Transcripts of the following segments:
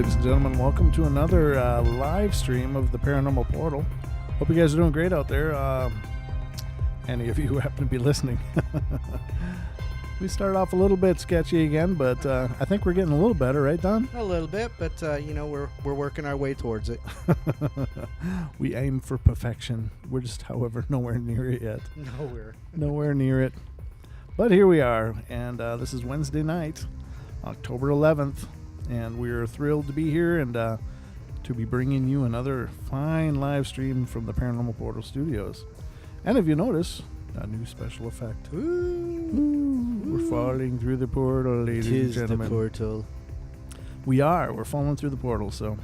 ladies and gentlemen. Welcome to another live stream of the Paranormal Portal. Hope you guys are doing great out there. Any of you who happen to be listening. We started off a little bit sketchy again, but I think we're getting a little better, right, Don? A little bit, but we're working our way towards it. We aim for perfection. We're just, however, nowhere near it yet. Nowhere near it. But here we are, and this is Wednesday night, October 11th, and we're thrilled to be here and to be bringing you another fine live stream from the Paranormal Portal Studios. And if you notice, a new special effect. We're falling through the portal, ladies and gentlemen. The portal. We're falling through the portal, so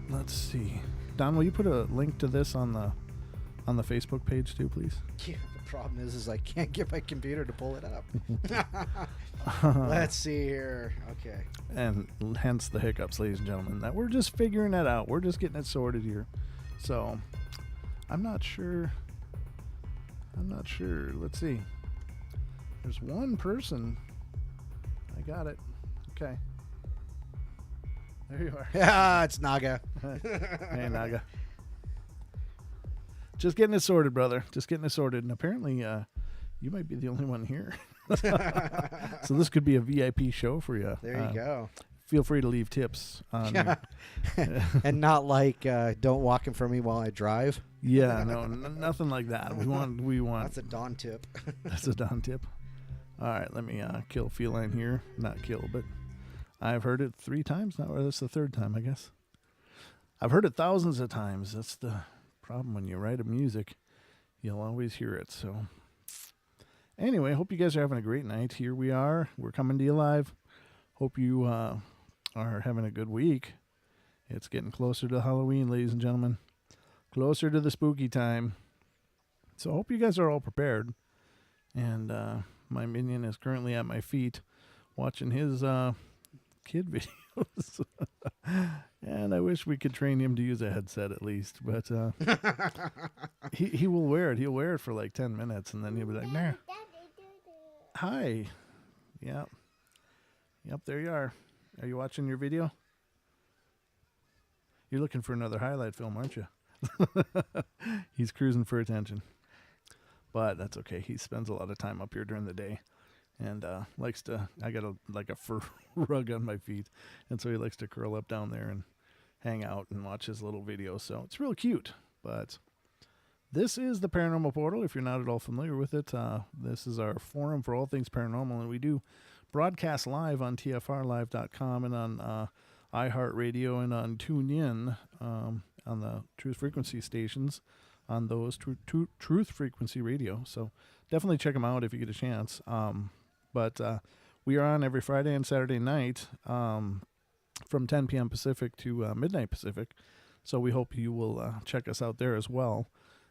let's see. Don, will you put a link to this on the Facebook page too, please? Yeah, the problem is I can't get my computer to pull it up. Let's see here. Okay. And hence the hiccups, ladies and gentlemen. That we're just figuring that out. We're just getting it sorted here. So I'm not sure. Let's see. There's one person. I got it. Okay. There you are. Yeah, it's Naga. Hey, Naga. Just getting it sorted, brother. Just getting it sorted. And apparently, you might be the only one here. So this could be a VIP show for you. There you go. Feel free to leave tips. And not like, don't walk in front of me while I drive. Yeah, no, nothing like that. We want. That's a Don tip. That's a Don tip. All right, let me kill feline here. Not kill, but I've heard it 3 times now, or that's the 3rd time, I guess. I've heard it thousands of times. That's the problem when you write a music. You'll always hear it. So anyway, hope you guys are having a great night. Here we are. We're coming to you live. Hope you are having a good week. It's getting closer to Halloween, ladies and gentlemen. Closer to the spooky time. So I hope you guys are all prepared. And my minion is currently at my feet watching his kid videos. And I wish we could train him to use a headset at least. But he will wear it. He'll wear it for like 10 minutes. And then he'll be like, nah. Hi. Yeah. Yep, there you are. Are you watching your video? You're looking for another highlight film, aren't you? He's cruising for attention. But that's okay. He spends a lot of time up here during the day. And likes to, I got a fur rug on my feet. And so he likes to curl up down there and hang out and watch his little videos. So it's real cute. But this is the Paranormal Portal. If you're not at all familiar with it, this is our forum for all things paranormal. And we do broadcast live on tfrlive.com and on iHeartRadio and on TuneIn on the Truth Frequency stations on those Truth Frequency Radio. So definitely check them out if you get a chance. But we are on every Friday and Saturday night from 10 p.m. Pacific to midnight Pacific. So we hope you will check us out there as well.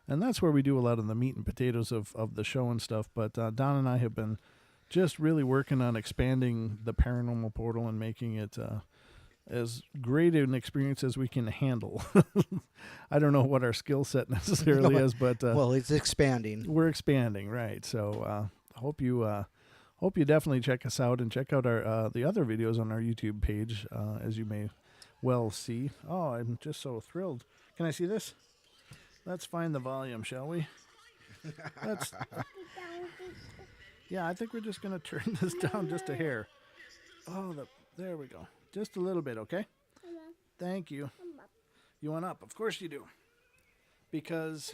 And that's where we do a lot of the meat and potatoes of the show and stuff. But Don and I have been just really working on expanding the Paranormal Portal and making it as great an experience as we can handle. I don't know what our skill set necessarily is, but well, it's expanding. We're expanding, right? So hope you definitely check us out and check out our the other videos on our YouTube page, as you may well see. Oh, I'm just so thrilled. Can I see this? Let's find the volume, shall we? Yeah, I think we're just going to turn this down just a hair. Oh, there we go. Just a little bit, okay? Thank you. You want up? Of course you do. Because,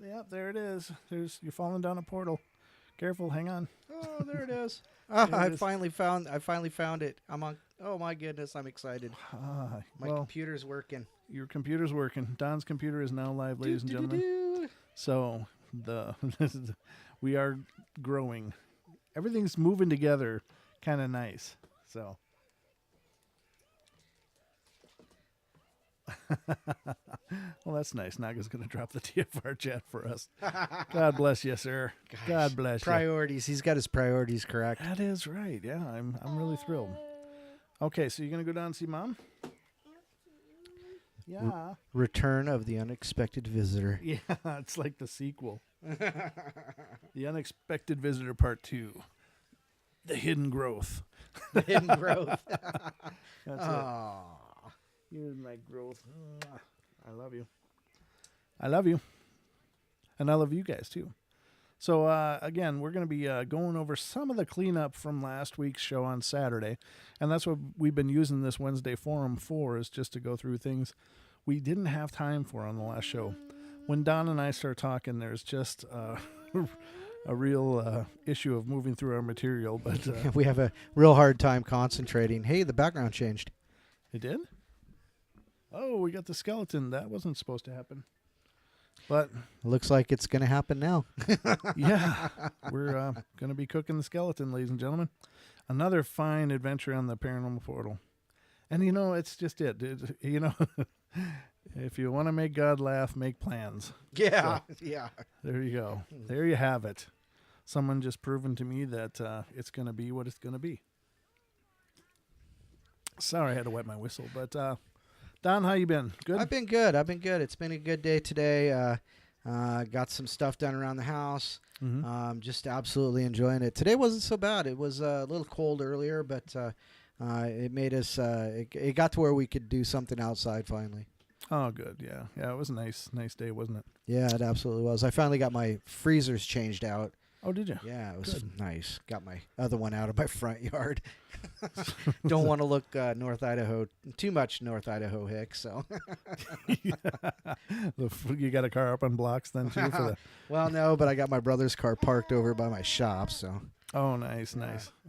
yep, there it is. You're falling down a portal. Careful, hang on. Oh, there it is. I finally found it. I'm on. Oh my goodness, I'm excited. My computer's working. Your computer's working. Don's computer is now live, ladies and gentlemen. So we are growing. Everything's moving together, kind of nice. So. Well, that's nice. Naga's going to drop the TFR chat for us. God bless you, sir. Gosh, God bless you. Priorities. He's got his priorities correct. That is right. Yeah, I'm really thrilled. Okay, so you're going to go down and see Mom? Yeah. Return of the Unexpected Visitor. Yeah, it's like the sequel. The Unexpected Visitor Part 2. The hidden growth. The hidden growth. That's it. Here's my growth. I love you. I love you. And I love you guys, too. So, again, we're going to be going over some of the cleanup from last week's show on Saturday. And that's what we've been using this Wednesday forum for, is just to go through things we didn't have time for on the last show. When Don and I start talking, there's just a real issue of moving through our material. But we have a real hard time concentrating. Hey, the background changed. It did? Oh, we got the skeleton. That wasn't supposed to happen. But looks like it's going to happen now. Yeah, we're going to be cooking the skeleton, ladies and gentlemen. Another fine adventure on the Paranormal Portal. And, it's just it. If you want to make God laugh, make plans. Yeah, so, yeah. There you go. There you have it. Someone just proven to me that it's going to be what it's going to be. Sorry, I had to wet my whistle, but... Don, how you been? Good? I've been good. It's been a good day today. Got some stuff done around the house. Mm-hmm. Just absolutely enjoying it. Today wasn't so bad. It was a little cold earlier, but it made us. It got to where we could do something outside finally. Oh, good. Yeah. It was a nice day, wasn't it? Yeah, it absolutely was. I finally got my freezers changed out. Oh, did you? Yeah, it was nice. Got my other one out of my front yard. Don't want to look too much North Idaho hick, so. You got a car up on blocks then, too? Well, no, but I got my brother's car parked over by my shop, so. Oh, nice.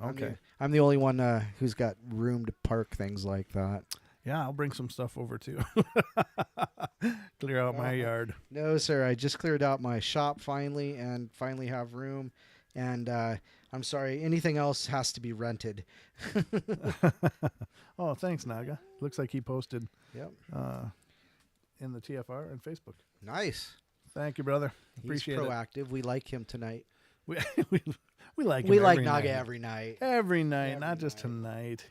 Okay. I'm the only one who's got room to park things like that. Yeah, I'll bring some stuff over, too. Clear out my yard. No, sir. I just cleared out my shop finally and finally have room. And I'm sorry, anything else has to be rented. Oh, thanks, Naga. Looks like he posted Yep. In the TFR and Facebook. Nice. Thank you, brother. Appreciate He's proactive. We like him tonight. We like him. We like every Naga night. every night. Every night, Every not just night. tonight.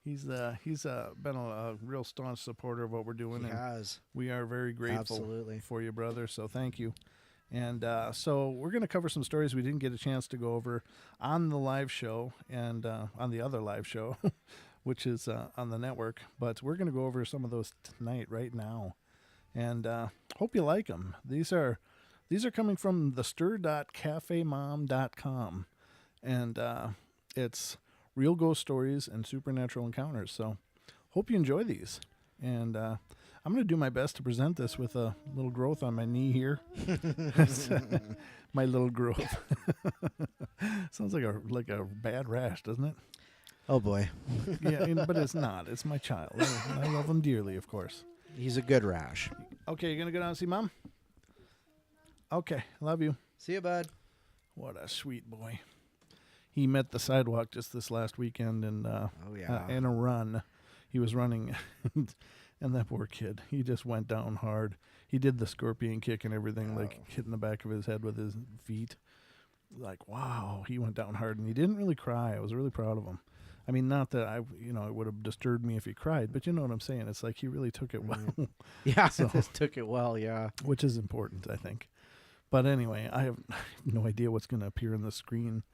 He's been a real staunch supporter of what we're doing. He and has. we are very grateful Absolutely. for you, brother. So thank you. And so we're going to cover some stories we didn't get a chance to go over on the live show and on the other live show, which is on the network. But we're going to go over some of those tonight, right now. And hope you like them. These are coming from thestir.cafemom.com. And it's real ghost stories and supernatural encounters. So hope you enjoy these. And I'm going to do my best to present this with a little growth on my knee here. My little growth. Sounds like a bad rash, doesn't it? Oh, boy. Yeah, but it's not. It's my child. I love him dearly, of course. He's a good rash. Okay, you going to go down and see Mom? Okay, love you. See you, bud. What a sweet boy. He met the sidewalk just this last weekend and in a run. He was running, and that poor kid, he just went down hard. He did the scorpion kick and everything, like hitting the back of his head with his feet. Like, wow, he went down hard, and he didn't really cry. I was really proud of him. I mean, not that it would have disturbed me if he cried, but you know what I'm saying. It's like he really took it well. Yeah, So- took it well, yeah. Which is important, I think. But anyway, I have no idea what's going to appear on the screen.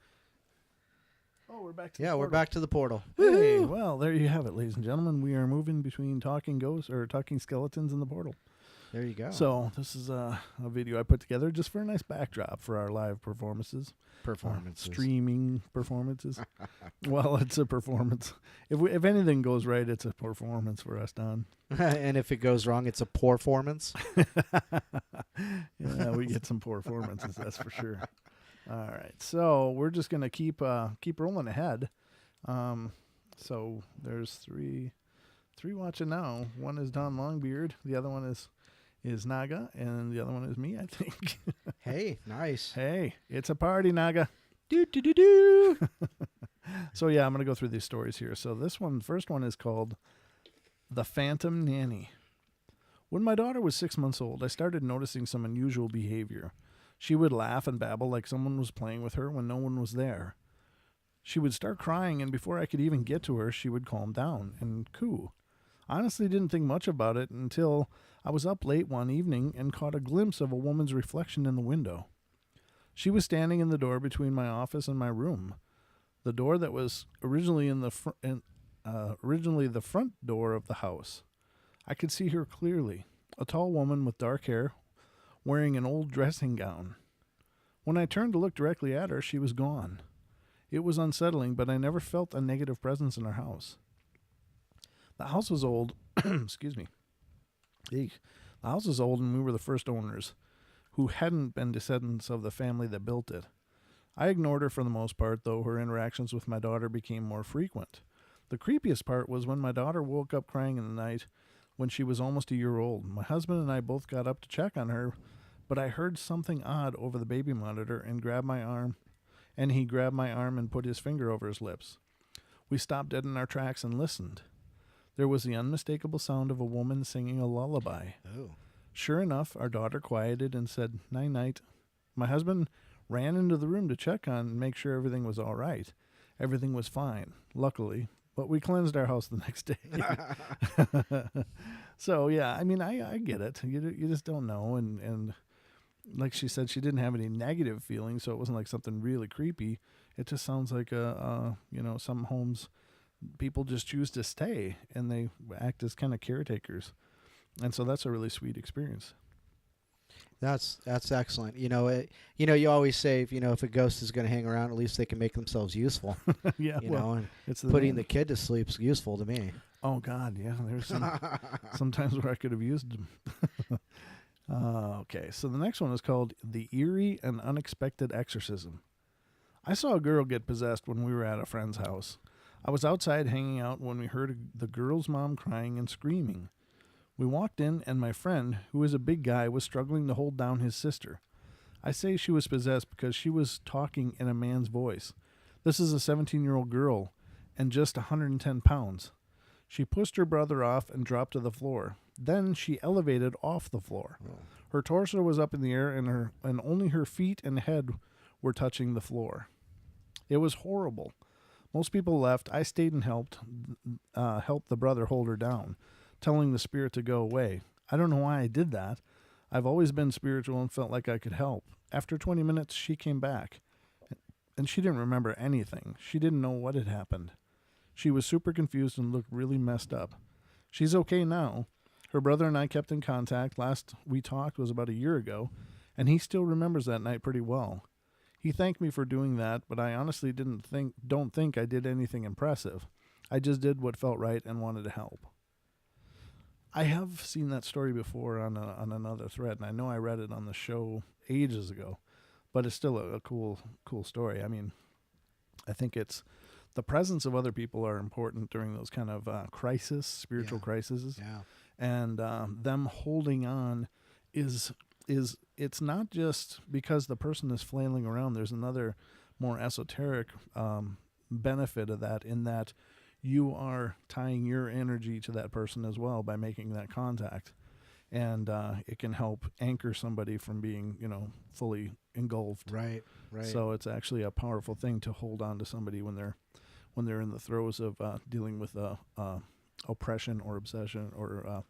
Oh, we're back to the Yeah, we're portal. back to the portal. Hey, well, there you have it, ladies and gentlemen. We are moving between talking ghosts or talking skeletons in the portal. There you go. So this is a video I put together just for a nice backdrop for our live performances. Streaming performances. Well, it's a performance. If anything goes right, it's a performance for us, Don. And if it goes wrong, it's a poor performance. Yeah, we get some poor performances, that's for sure. All right, so we're just gonna keep rolling ahead. So there's three watching now. One is Don Longbeard, the other one is Naga, and the other one is me, I think. Hey, nice. Hey, it's a party, Naga. Do do do do. So yeah, I'm gonna go through these stories here. So first one is called The Phantom Nanny. When my daughter was 6 months old, I started noticing some unusual behavior. She would laugh and babble like someone was playing with her when no one was there. She would start crying, and before I could even get to her, she would calm down and coo. I honestly didn't think much about it until I was up late one evening and caught a glimpse of a woman's reflection in the window. She was standing in the door between my office and my room. The door that was originally in the originally the front door of the house. I could see her clearly, a tall woman with dark hair, wearing an old dressing gown. When I turned to look directly at her, she was gone. It was unsettling, but I never felt a negative presence in our house. The house was old. Excuse me. Eek. The house was old, and we were the first owners, who hadn't been descendants of the family that built it. I ignored her for the most part, though her interactions with my daughter became more frequent. The creepiest part was when my daughter woke up crying in the night when she was almost a year old. My husband and I both got up to check on her, but I heard something odd over the baby monitor and he grabbed my arm and put his finger over his lips. We stopped dead in our tracks and listened. There was the unmistakable sound of a woman singing a lullaby. Oh. Sure enough, our daughter quieted and said, "Night-night." My husband ran into the room to check on and make sure everything was all right. Everything was fine, luckily, but we cleansed our house the next day. So, yeah, I mean, I get it. You just don't know, and like she said, she didn't have any negative feelings, so it wasn't like something really creepy. It just sounds like some homes people just choose to stay and they act as kind of caretakers, and so that's a really sweet experience. That's excellent. You always say, if a ghost is going to hang around, at least they can make themselves useful. Yeah, And it's putting the kid to sleep is useful to me. Oh God, yeah. There's some times where I could have used them. Okay, so the next one is called The Eerie and Unexpected Exorcism. I saw a girl get possessed when we were at a friend's house. I was outside hanging out when we heard the girl's mom crying and screaming. We walked in, and my friend, who is a big guy, was struggling to hold down his sister. I say she was possessed because she was talking in a man's voice. This is a 17-year-old girl and just 110 pounds. She pushed her brother off and dropped to the floor. Then she elevated off the floor. Oh. Her torso was up in the air, and only her feet and head were touching the floor. It was horrible. Most people left. I stayed and helped the brother hold her down, telling the spirit to go away. I don't know why I did that. I've always been spiritual and felt like I could help. After 20 minutes, she came back, and she didn't remember anything. She didn't know what had happened. She was super confused and looked really messed up. She's okay now. Her brother and I kept in contact. Last we talked was about a year ago, and he still remembers that night pretty well. He thanked me for doing that, but I honestly don't think I did anything impressive. I just did what felt right and wanted to help. I have seen that story before on another thread, and I know I read it on the show ages ago, but it's still a cool story. I mean, I think it's the presence of other people are important during those kind of spiritual crises. Yeah. And them holding on is it's not just because the person is flailing around. There's another more esoteric benefit of that, in that you are tying your energy to that person as well by making that contact, and it can help anchor somebody from being fully engulfed. Right. So it's actually a powerful thing to hold on to somebody when they're in the throes of dealing with oppression or obsession, or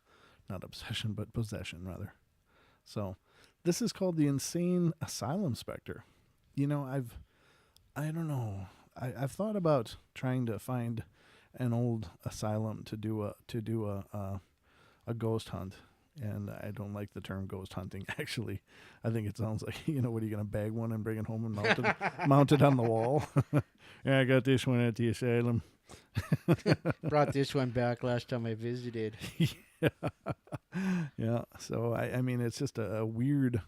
not obsession but possession rather. So this is called the Insane Asylum Spectre. I don't know. I've thought about trying to find an old asylum to do a ghost hunt, and I don't like the term ghost hunting. Actually, I think it sounds like what are you gonna bag one and bring it home and mount it on the wall? Yeah, I got this one at the asylum. Brought this one back last time I visited. Yeah. So I mean, it's just a weird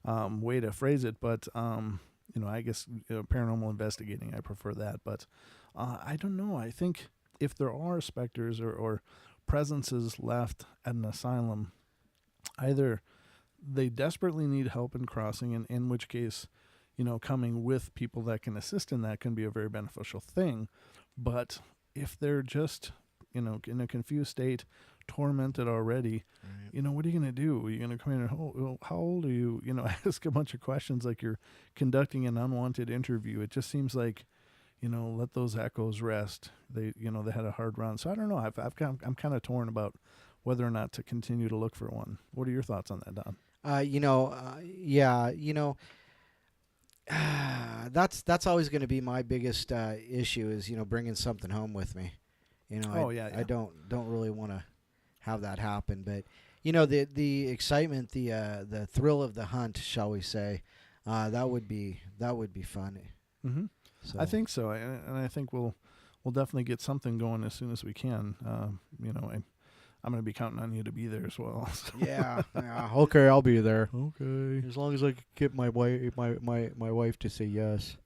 way to phrase it, but I guess paranormal investigating, I prefer that. But I don't know. I think if there are specters or presences left at an asylum, either they desperately need help in crossing, and in which case, coming with people that can assist in that can be a very beneficial thing. But if they're just, in a confused state, tormented already, right. What are you going to do? Are you going to come in and, how old are you? Ask a bunch of questions like you're conducting an unwanted interview. It just seems like, let those echoes rest. They had a hard run. So I don't know. I'm kind of torn about whether or not to continue to look for one. What are your thoughts on that, Don? Yeah, That's always going to be my biggest issue is bringing something home with me. Oh, yeah. I don't really want to have that happen, but the excitement, the thrill of the hunt, shall we say, that would be fun. Mm-hmm. So I think so, and I think we'll definitely get something going as soon as we can. I'm going to be counting on you to be there as well. So. yeah. Okay, I'll be there. Okay. As long as I can get my wife to say yes.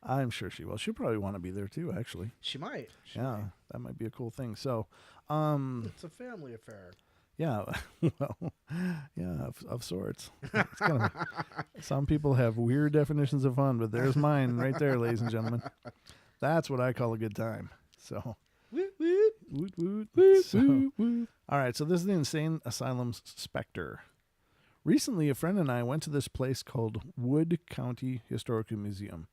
I'm sure she will. She'll probably want to be there too, actually. She might. Yeah, that might be a cool thing. So, It's a family affair. yeah, well, yeah, of sorts. It's kind of some people have weird definitions of fun, but there's mine right there, ladies and gentlemen. That's what I call a good time. So, Woot woot. woot woot. Woot So, woot woot. all right, so this is the Insane Asylum's Spectre. Recently, a friend and I went to this place called Wood County Historical Museum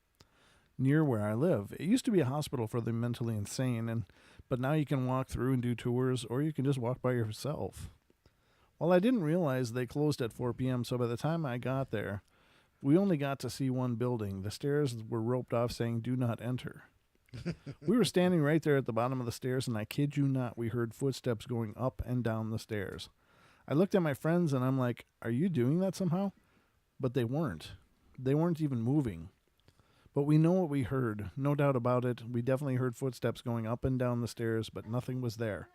near where I live. It used to be a hospital for the mentally insane, but now you can walk through and do tours, or you can just walk by yourself. Well, I didn't realize they closed at 4 p.m., so by the time I got there, we only got to see one building. The stairs were roped off saying, "Do not enter." We were standing right there at the bottom of the stairs, and I kid you not, we heard footsteps going up and down the stairs. I looked at my friends, and I'm like, "Are you doing that somehow?" But they weren't. They weren't even moving. But we know what we heard. No doubt about it. We definitely heard footsteps going up and down the stairs, but nothing was there.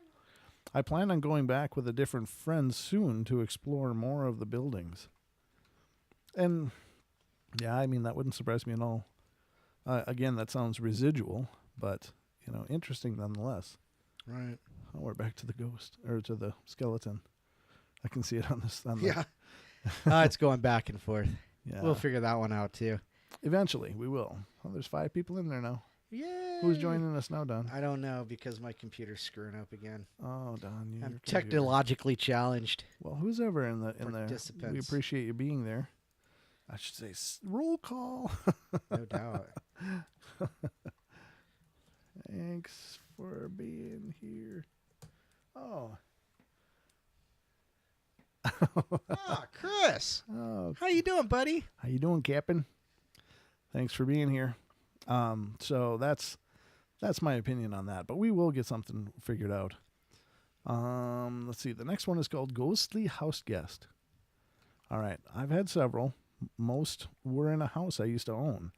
I plan on going back with a different friend soon to explore more of the buildings. And, yeah, I mean, that wouldn't surprise me at all. Again, that sounds residual, but, interesting nonetheless. Right. Oh, we're back to the ghost, or to the skeleton. I can see it on this. Yeah. It's going back and forth. Yeah. We'll figure that one out too. Eventually, we will. Well, there's 5 people in there now. Yay! Who's joining us now, Don? I don't know because my computer's screwing up again. Oh, Don, I'm your computer. technologically challenged. Well, who's ever in there? Participants. We appreciate you being there. I should say roll call. No doubt. Thanks for being here. Oh. Chris. Oh, How you doing, buddy? how you doing, Captain? Thanks for being here. So that's my opinion on that, but we will get something figured out. Let's see. The next one is called Ghostly House Guest. All right. I've had several. Most were in a house I used to own.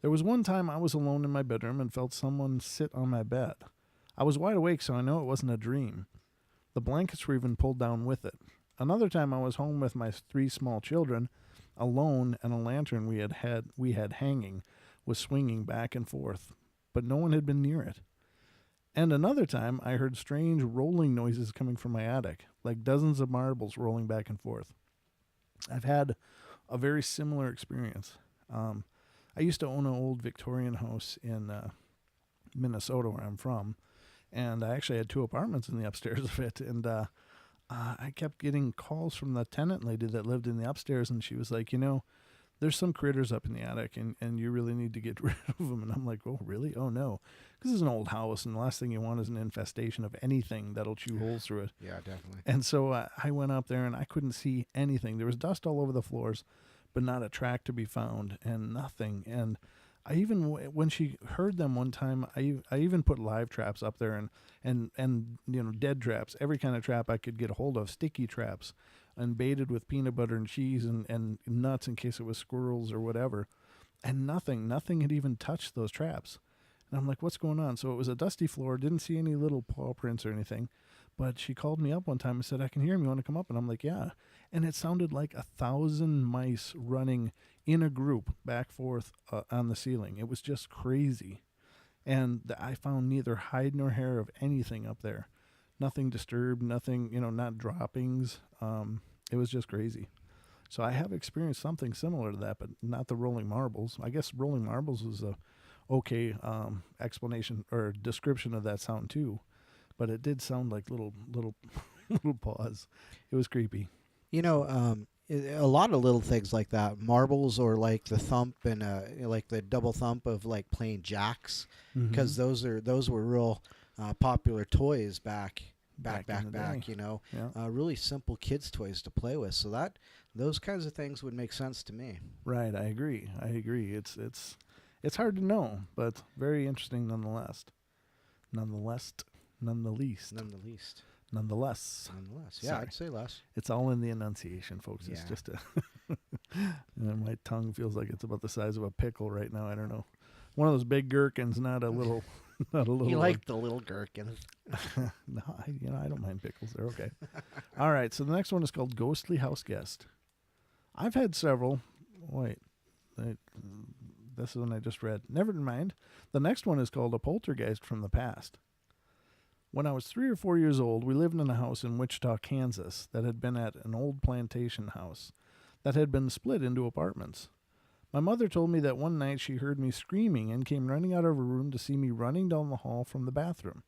There was one time I was alone in my bedroom and felt someone sit on my bed. I was wide awake, so I know it wasn't a dream. The blankets were even pulled down with it. Another time I was home with my 3 small children, alone, and a lantern we had hanging was swinging back and forth, but no one had been near it. And another time I heard strange rolling noises coming from my attic, like dozens of marbles rolling back and forth. I've had a very similar experience. I used to own an old Victorian house in Minnesota, where I'm from, and I actually had 2 apartments in the upstairs of it, and I kept getting calls from the tenant lady that lived in the upstairs, and she was like, there's some critters up in the attic, and you really need to get rid of them. And I'm like, oh, really? Oh, no. Because it's an old house, and the last thing you want is an infestation of anything that'll chew holes through it. Yeah, definitely. And so I went up there, and I couldn't see anything. There was dust all over the floors, but not a track to be found, and nothing. And I even, when she heard them one time, I even put live traps up there, and dead traps, every kind of trap I could get a hold of, sticky traps, and baited with peanut butter and cheese and nuts in case it was squirrels or whatever. And nothing had even touched those traps. And I'm like, what's going on? So it was a dusty floor, didn't see any little paw prints or anything. But she called me up one time and said, I can hear him. You want to come up? And I'm like, yeah. And it sounded like 1,000 mice running in a group back forth on the ceiling. It was just crazy. And I found neither hide nor hair of anything up there. Nothing disturbed, nothing, not droppings. It was just crazy. So I have experienced something similar to that, but not the rolling marbles. I guess rolling marbles is a okay explanation or description of that sound too. But it did sound like little little paws. It was creepy. A lot of little things like that, marbles or like the thump and like the double thump of like playing jacks, because those were real popular toys back Back in the day. You know, Yeah. really simple kids' toys to play with. So those kinds of things would make sense to me. Right. I agree. It's hard to know, but very interesting nonetheless. Nonetheless. None the least. Nonetheless. Yeah, Sorry. I'd say less. It's all in the enunciation, folks. It's Yeah. just and my tongue feels like it's about the size of a pickle right now. I don't know. One of those big gherkins, not a little, not a little. You like the little gherkins. No, I don't mind pickles. They're okay. All right. So the next one is called Ghostly House Guest. I've had several. Wait, this is one I just read. Never mind. The next one is called A Poltergeist from the Past. When I was 3 or 4 years old, we lived in a house in Wichita, Kansas, that had been at an old plantation house that had been split into apartments. My mother told me that one night she heard me screaming and came running out of her room to see me running down the hall from the bathroom.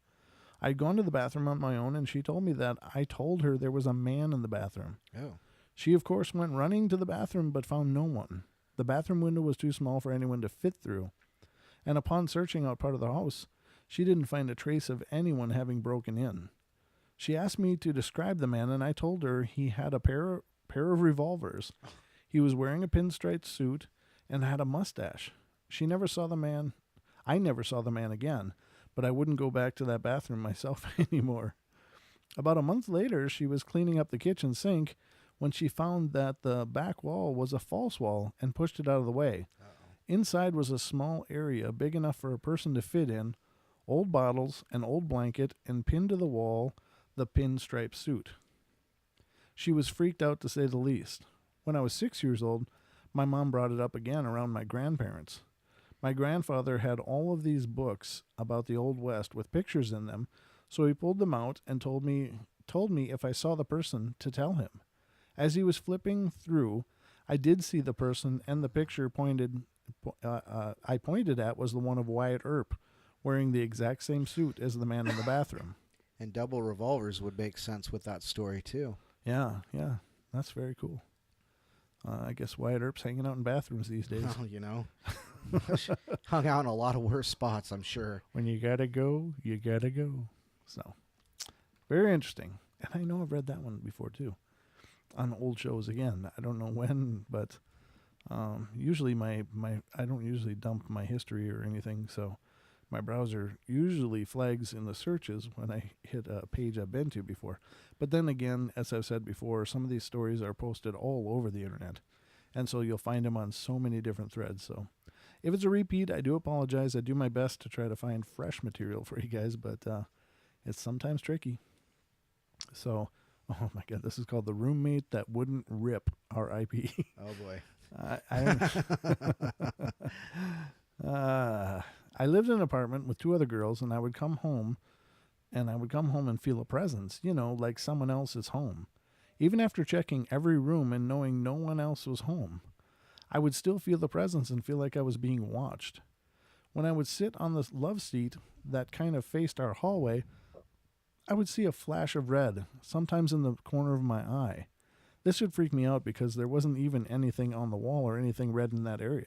I'd gone to the bathroom on my own, and she told me that I told her there was a man in the bathroom. Oh. She, of course, went running to the bathroom but found no one. The bathroom window was too small for anyone to fit through, and upon searching out part of the house, she didn't find a trace of anyone having broken in. She asked me to describe the man, and I told her he had a pair of revolvers. He was wearing a pinstripe suit and had a mustache. She never saw the man. I never saw the man again, but I wouldn't go back to that bathroom myself anymore. About a month later, she was cleaning up the kitchen sink when she found that the back wall was a false wall and pushed it out of the way. Uh-oh. Inside was a small area big enough for a person to fit in, old bottles, an old blanket, and pinned to the wall the pinstripe suit. She was freaked out, to say the least. When I was 6 years old, my mom brought it up again around my grandparents. My grandfather had all of these books about the Old West with pictures in them, so he pulled them out and told me if I saw the person to tell him. As he was flipping through, I did see the person, and the picture I pointed at was the one of Wyatt Earp, wearing the exact same suit as the man in the bathroom. And double revolvers would make sense with that story, too. Yeah, that's very cool. I guess Wyatt Earp's hanging out in bathrooms these days. Well, you know, hung out in a lot of worse spots, I'm sure. When you gotta go, you gotta go. So, very interesting. And I know I've read that one before, too, on old shows again. I don't know when, but usually I don't usually dump my history or anything, so my browser usually flags in the searches when I hit a page I've been to before. But then again, as I've said before, some of these stories are posted all over the internet, and so you'll find them on so many different threads. So if it's a repeat, I do apologize. I do my best to try to find fresh material for you guys, but it's sometimes tricky. So, oh my God, this is called The Roommate That Wouldn't Rip, R.I.P. Oh, boy. I lived in an apartment with 2 other girls, and I would come home and feel a presence, like someone else is home. Even after checking every room and knowing no one else was home, I would still feel the presence and feel like I was being watched. When I would sit on the love seat that kind of faced our hallway, I would see a flash of red, sometimes in the corner of my eye. This would freak me out because there wasn't even anything on the wall or anything red in that area.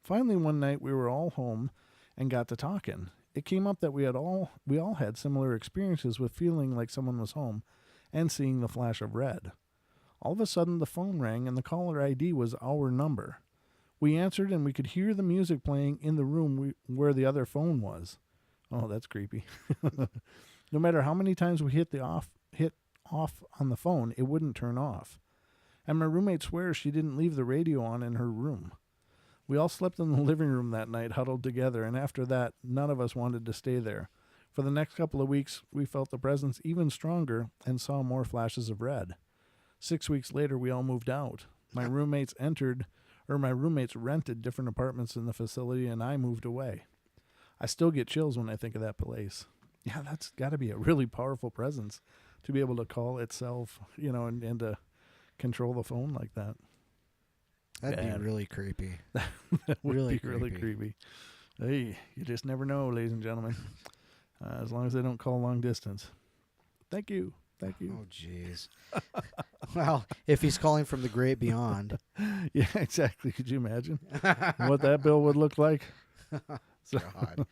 Finally, one night we were all home and got to talking. It came up that we all had similar experiences with feeling like someone was home and seeing the flash of red. All of a sudden, the phone rang and the caller ID was our number. We answered and we could hear the music playing in the room where the other phone was. Oh, that's creepy. No matter how many times we hit off on the phone, it wouldn't turn off. And my roommate swears she didn't leave the radio on in her room. We all slept in the living room that night, huddled together, and after that, none of us wanted to stay there. For the next couple of weeks, we felt the presence even stronger and saw more flashes of red. 6 weeks later, we all moved out. My roommates rented different apartments in the facility, and I moved away. I still get chills when I think of that place. Yeah, that's got to be a really powerful presence to be able to call itself, and to control the phone like that. That'd be really creepy. That would really be really creepy. Hey, you just never know, ladies and gentlemen. As long as they don't call long distance. Thank you. Oh, jeez. Well, if he's calling from the great beyond. Yeah, exactly. Could you imagine what that bill would look like? God.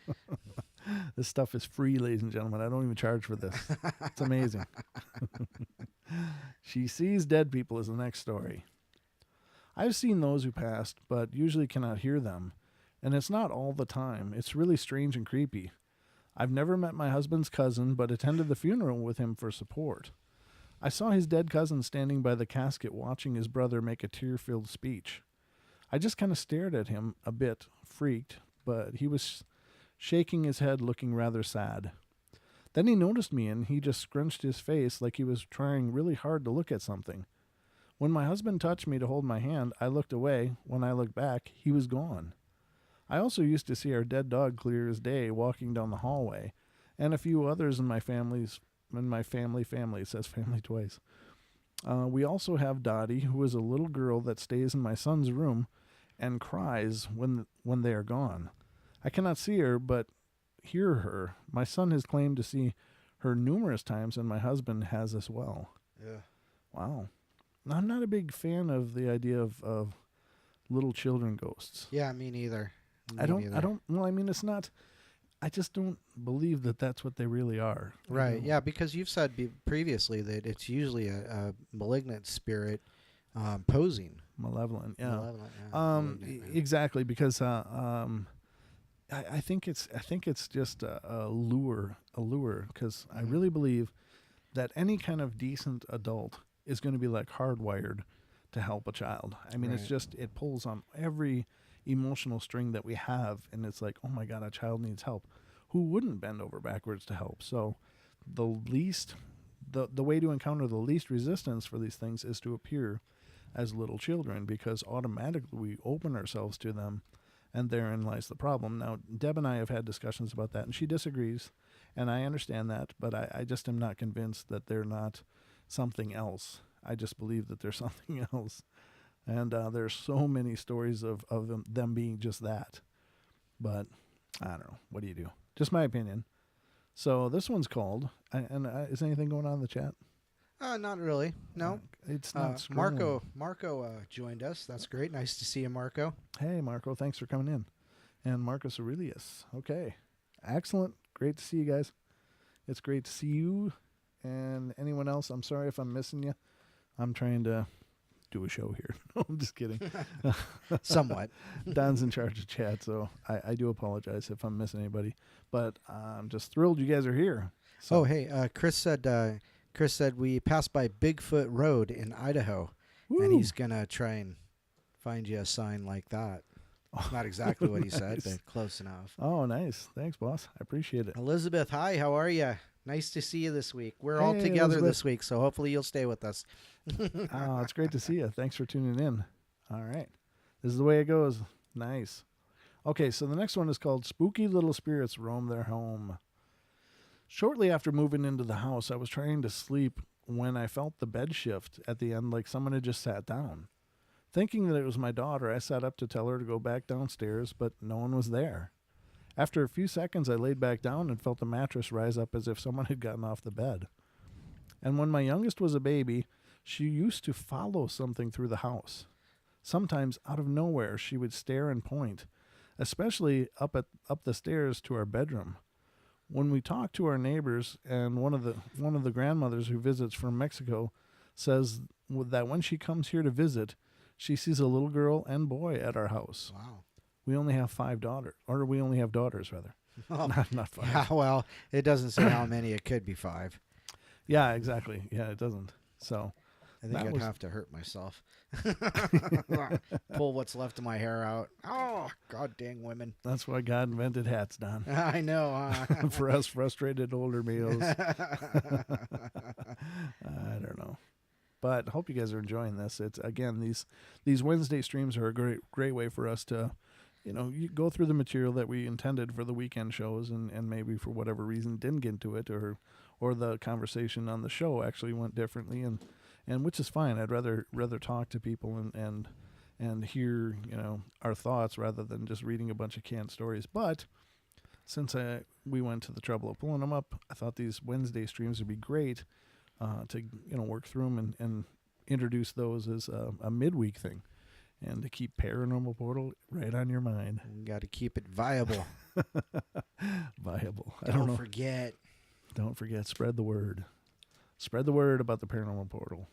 This stuff is free, ladies and gentlemen. I don't even charge for this. It's amazing. She sees dead people is the next story. I've seen those who passed, but usually cannot hear them. And it's not all the time. It's really strange and creepy. I've never met my husband's cousin, but attended the funeral with him for support. I saw his dead cousin standing by the casket watching his brother make a tear-filled speech. I just kind of stared at him a bit, freaked, but he was shaking his head, looking rather sad. Then he noticed me, and he just scrunched his face like he was trying really hard to look at something. When my husband touched me to hold my hand, I looked away. When I looked back, he was gone. I also used to see our dead dog clear as day walking down the hallway, and a few others in my family, it says family twice. We also have Dottie, who is a little girl that stays in my son's room and cries when they are gone. I cannot see her, but hear her. My son has claimed to see her numerous times, and my husband has as well. Yeah. Wow. I'm not a big fan of the idea of little children ghosts. Yeah, me neither. Well, I mean, it's not, I just don't believe that that's what they really are. Right. Yeah, because you've said previously that it's usually a malignant spirit posing. Malevolent, yeah. Malevolent, yeah. Malignant, yeah. Exactly, because I think it's just a lure, because I really believe that any kind of decent adult is going to be like hardwired to help a child. I mean, It's just, it pulls on every emotional string that we have, and it's like, oh my God, a child needs help. Who wouldn't bend over backwards to help? So the way to encounter the least resistance for these things is to appear as little children, because automatically we open ourselves to them, and therein lies the problem. Now, Deb and I have had discussions about that, and she disagrees, and I understand that, but I just am not convinced that they're not something else. I just believe that they're something else. And there's so many stories of them being just that. But I don't know. What do you do? Just my opinion. So this one's called, is anything going on in the chat? Not really. No. It's not Marco joined us. That's great. Nice to see you, Marco. Hey, Marco. Thanks for coming in. And Marcus Aurelius. Okay. Excellent. Great to see you guys. It's great to see you. And anyone else, I'm sorry if I'm missing you. I'm trying to do a show here. No, I'm just kidding. Somewhat. Don's in charge of chat, so I do apologize if I'm missing anybody. But I'm just thrilled you guys are here. So. Oh, hey, Chris said we passed by Bigfoot Road in Idaho, and he's going to try and find you a sign like that. Not exactly what he said, but close enough. Oh, nice. Thanks, boss. I appreciate it. Elizabeth, hi, how are you? Nice to see you this week. We're all together Elizabeth. this week, so hopefully you'll stay with us. Oh, it's great to see you. Thanks for tuning in. All right. This is the way it goes. Nice. Okay, so the next one is called Spooky Little Spirits Roam Their Home. Shortly after moving into the house, I was trying to sleep when I felt the bed shift at the end, like someone had just sat down. Thinking that it was my daughter, I sat up to tell her to go back downstairs, but no one was there. After a few seconds, I laid back down and felt the mattress rise up as if someone had gotten off the bed. And when my youngest was a baby, she used to follow something through the house. Sometimes, out of nowhere, she would stare and point, especially up the stairs to our bedroom. When we talk to our neighbors, and one of the grandmothers who visits from Mexico says that when she comes here to visit, she sees a little girl and boy at our house. Wow. We only have 5 daughters, or we only have daughters, rather. Oh, not 5. Yeah, well, it doesn't say how many. It could be 5. Yeah, exactly. Yeah, it doesn't. So I think I'd have to hurt myself. Pull what's left of my hair out. Oh, God dang women. That's why God invented hats, Don. I know. For us frustrated older males. I don't know. But I hope you guys are enjoying this. It's, again, these Wednesday streams are a great way for us to, you go through the material that we intended for the weekend shows, and maybe for whatever reason didn't get into it, or the conversation on the show actually went differently, and which is fine. I'd rather talk to people and hear our thoughts rather than just reading a bunch of canned stories. But since we went to the trouble of pulling them up, I thought these Wednesday streams would be great to work through them and introduce those as a midweek thing. and to keep Paranormal Portal right on your mind. We got to keep it viable. Viable. I don't know. Forget. Don't forget, spread the word. Spread the word about the Paranormal Portal.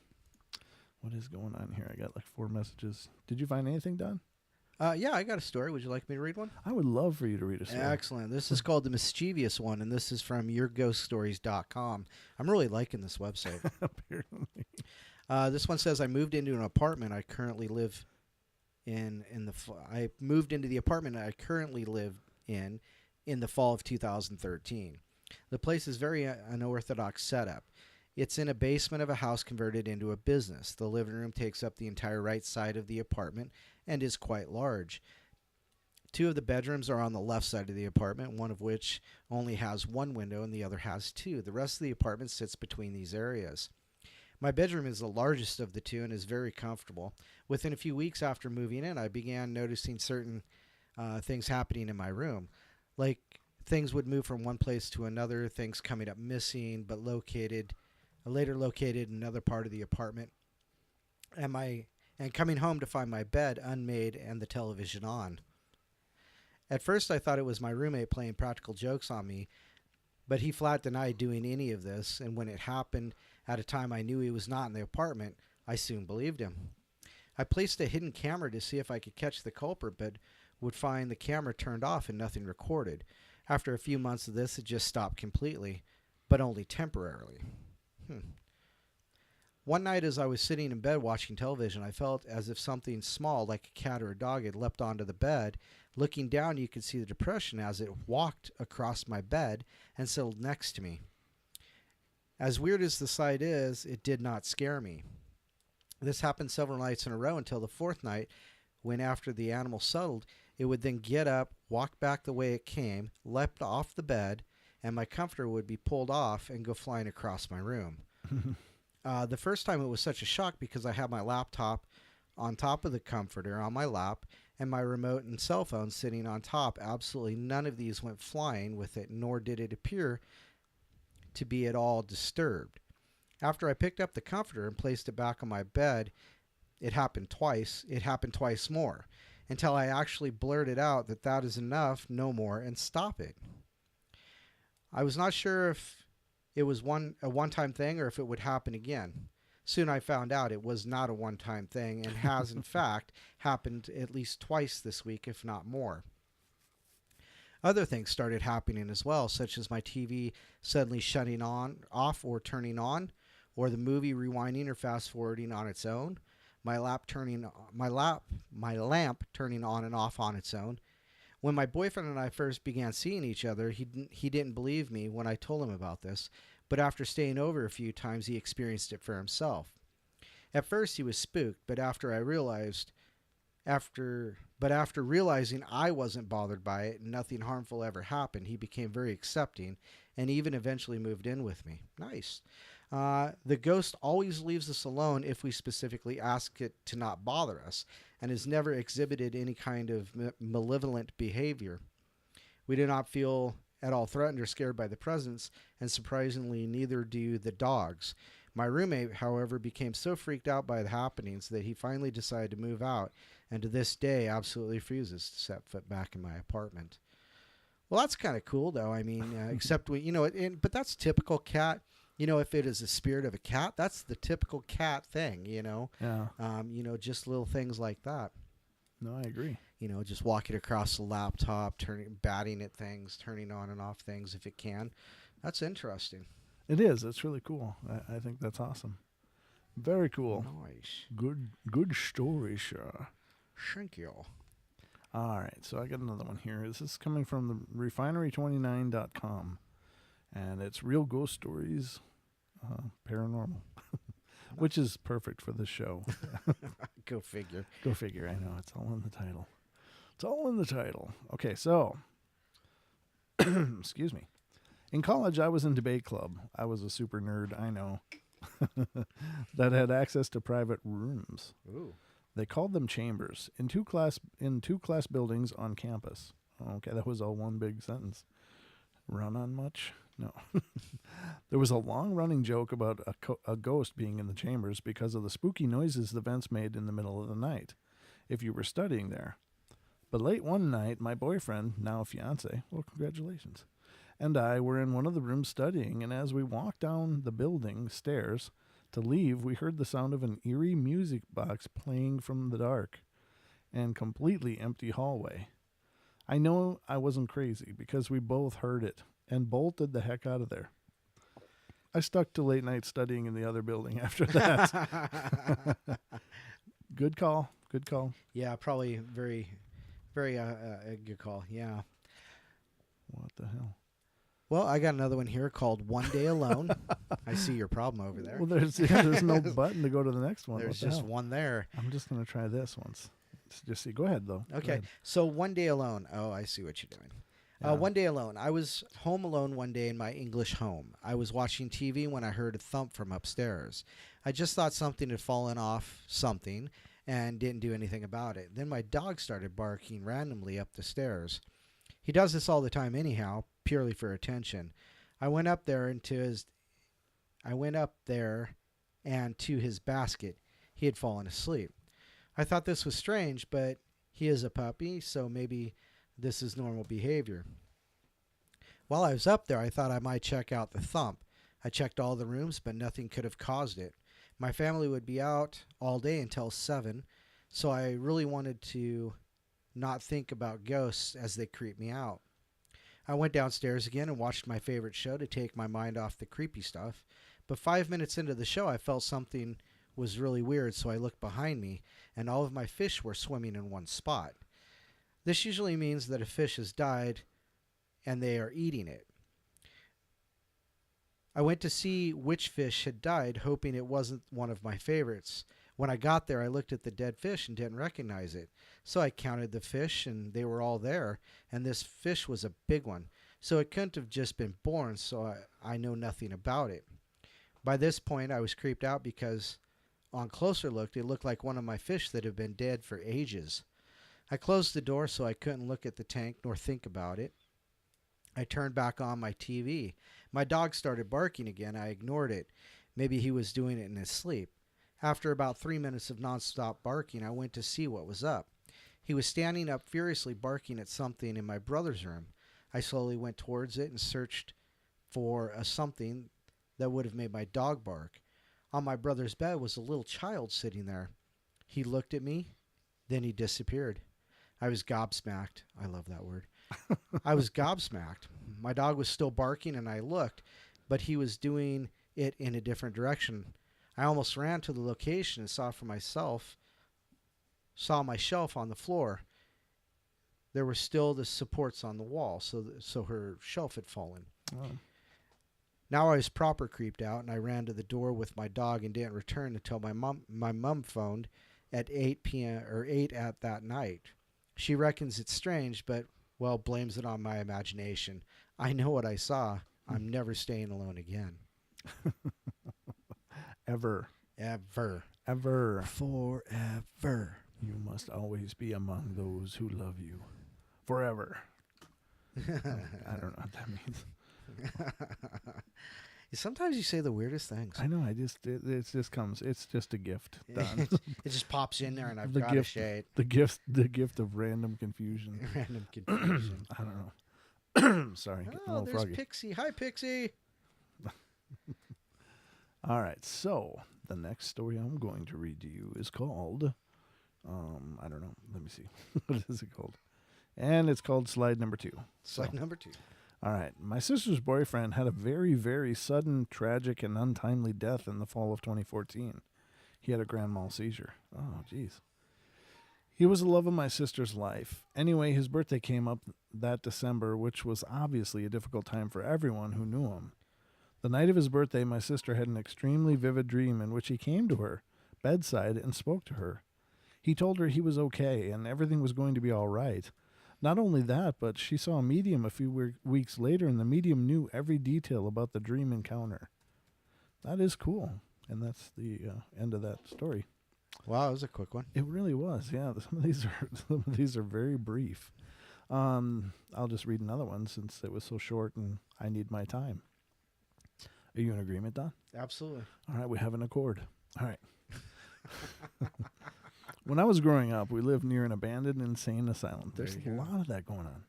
What is going on here? I got like 4 messages. Did you find anything, Don? Yeah, I got a story. Would you like me to read one? I would love for you to read a story. Excellent. This is called The Mischievous One, and this is from yourghoststories.com. I'm really liking this website. Apparently. This one says, I moved into an apartment I currently live I moved into the apartment I currently live in the fall of 2013. The place is very unorthodox setup. It's in a basement of a house converted into a business. The living room takes up the entire right side of the apartment and is quite large. 2 of the bedrooms are on the left side of the apartment, one of which only has 1 window and the other has 2. The rest of the apartment sits between these areas. My bedroom is the largest of the 2 and is very comfortable. Within a few weeks after moving in, I began noticing certain things happening in my room. Like things would move from one place to another, things coming up missing, but later located in another part of the apartment. And coming home to find my bed unmade and the television on. At first I thought it was my roommate playing practical jokes on me, but he flat denied doing any of this, and when it happened at a time I knew he was not in the apartment, I soon believed him. I placed a hidden camera to see if I could catch the culprit, but would find the camera turned off and nothing recorded. After a few months of this, it just stopped completely, but only temporarily. One night as I was sitting in bed watching television, I felt as if something small, like a cat or a dog, had leapt onto the bed. Looking down, you could see the depression as it walked across my bed and settled next to me. As weird as the sight is, it did not scare me. This happened several nights in a row until the 4th night, when after the animal settled, it would then get up, walk back the way it came, leapt off the bed, and my comforter would be pulled off and go flying across my room. The first time it was such a shock because I had my laptop on top of the comforter on my lap and my remote and cell phone sitting on top. Absolutely none of these went flying with it, nor did it appear to be at all disturbed. After I picked up the comforter and placed it back on my bed, it happened twice. It happened twice more, until I actually blurted out that is enough, no more, and stop it. I was not sure if it was a one-time thing or if it would happen again. Soon I found out it was not a one-time thing and has, in fact, happened at least twice this week, if not more. Other things started happening as well, such as my TV suddenly shutting off or turning on, or the movie rewinding or fast-forwarding on its own, my lamp turning on and off on its own. When my boyfriend and I first began seeing each other, he didn't believe me when I told him about this, but after staying over a few times, he experienced it for himself. At first, he was spooked, but after realizing I wasn't bothered by it and nothing harmful ever happened, he became very accepting and even eventually moved in with me. Nice. The ghost always leaves us alone if we specifically ask it to not bother us, and has never exhibited any kind of malevolent behavior. We do not feel at all threatened or scared by the presence, and surprisingly, neither do the dogs. My roommate, however, became so freaked out by the happenings that he finally decided to move out, and to this day absolutely refuses to set foot back in my apartment. Well, that's kind of cool, though. I mean, except but that's typical cat. If it is the spirit of a cat, that's the typical cat thing. Yeah. Just little things like that. No, I agree. Just walking across the laptop, batting at things, turning on and off things if it can. That's interesting. It is. It's really cool. I think that's awesome. Very cool. Nice. Good story, sure. Thank you. All right, so I got another one here. This is coming from the refinery29.com, and it's real ghost stories, paranormal, which is perfect for this show. Go figure. Go figure. I know. It's all in the title. Okay, so, excuse me. In college, I was in debate club. I was a super nerd, I know, that had access to private rooms. Ooh. They called them chambers in two class buildings on campus. Okay, that was all one big sentence. Run on much? No. There was a long-running joke about a ghost being in the chambers because of the spooky noises the vents made in the middle of the night. if you were studying there. But late one night, my boyfriend, now fiance, well, congratulations, and I were in one of the rooms studying, and as we walked down the building stairs to leave, we heard the sound of an eerie music box playing from the dark and completely empty hallway. I know I wasn't crazy because we both heard it and bolted the heck out of there. I stuck to late night studying in the other building after that. Good call. Good call. Yeah, probably very, very a good call. Yeah. What the hell? Well, I got another one here called One Day Alone. I see your problem over there. Well, there's no button to go to the next one. There's just one there. I'm just going to try this once. Just see. Go ahead, though. Okay. So One Day Alone. Oh, I see what you're doing. Yeah. One Day Alone. I was home alone one day in my English home. I was watching TV when I heard a thump from upstairs. I just thought something had fallen off something and didn't do anything about it. Then my dog started barking randomly up the stairs. He does this all the time anyhow, purely for attention. I went up there and to his basket. He had fallen asleep. I thought this was strange, but he is a puppy, so maybe this is normal behavior. While I was up there, I thought I might check out the thump. I checked all the rooms, but nothing could have caused it. My family would be out all day until 7, so I really wanted to not think about ghosts as they creep me out. I went downstairs again and watched my favorite show to take my mind off the creepy stuff. But 5 minutes into the show, I felt something was really weird, so I looked behind me, and all of my fish were swimming in one spot. This usually means that a fish has died and they are eating it. I went to see which fish had died, hoping it wasn't one of my favorites. When I got there, I looked at the dead fish and didn't recognize it. So I counted the fish, and they were all there, and this fish was a big one. So it couldn't have just been born, so I know nothing about it. By this point, I was creeped out because on closer look, it looked like one of my fish that had been dead for ages. I closed the door so I couldn't look at the tank nor think about it. I turned back on my TV. My dog started barking again. I ignored it. Maybe he was doing it in his sleep. After about 3 minutes of nonstop barking, I went to see what was up. He was standing up furiously barking at something in my brother's room. I slowly went towards it and searched for a something that would have made my dog bark. On my brother's bed was a little child sitting there. He looked at me, then he disappeared. I was gobsmacked. I love that word. I was gobsmacked. My dog was still barking, and I looked, but he was doing it in a different direction. I almost ran to the location and saw my shelf on the floor. There were still the supports on the wall, so her shelf had fallen. Oh. Now I was proper creeped out, and I ran to the door with my dog and didn't return until my mom phoned at 8 p.m. or 8 at that night. She reckons it's strange, but, well, blames it on my imagination. I know what I saw. I'm never staying alone again. Ever. Ever. Ever. Forever. You must always be among those who love you. Forever. I don't know what that means. Sometimes you say the weirdest things. I know. It just comes. It's just a gift. Done. It just pops in there, and I've The got to gift. say it. The gift of random confusion. Random confusion. I don't know. Sorry, getting a Oh, little there's froggy. Pixie. Hi, Pixie. All right, so the next story I'm going to read to you is called, I don't know. Let me see. What is it called? And it's called Slide Number 2. Slide number 2. All right. My sister's boyfriend had a very, very sudden, tragic, and untimely death in the fall of 2014. He had a grand mal seizure. Oh, geez. He was the love of my sister's life. Anyway, his birthday came up that December, which was obviously a difficult time for everyone who knew him. The night of his birthday, my sister had an extremely vivid dream in which he came to her bedside and spoke to her. He told her he was okay and everything was going to be all right. Not only that, but she saw a medium a few weeks later, and the medium knew every detail about the dream encounter. That is cool. And that's the end of that story. Wow, that was a quick one. It really was, yeah. Some of these are very brief. I'll just read another one since it was so short and I need my time. Are you in agreement, Don? Absolutely. All right, we have an accord. All right. When I was growing up, we lived near an abandoned insane asylum. There There's you a go. lot of that going on.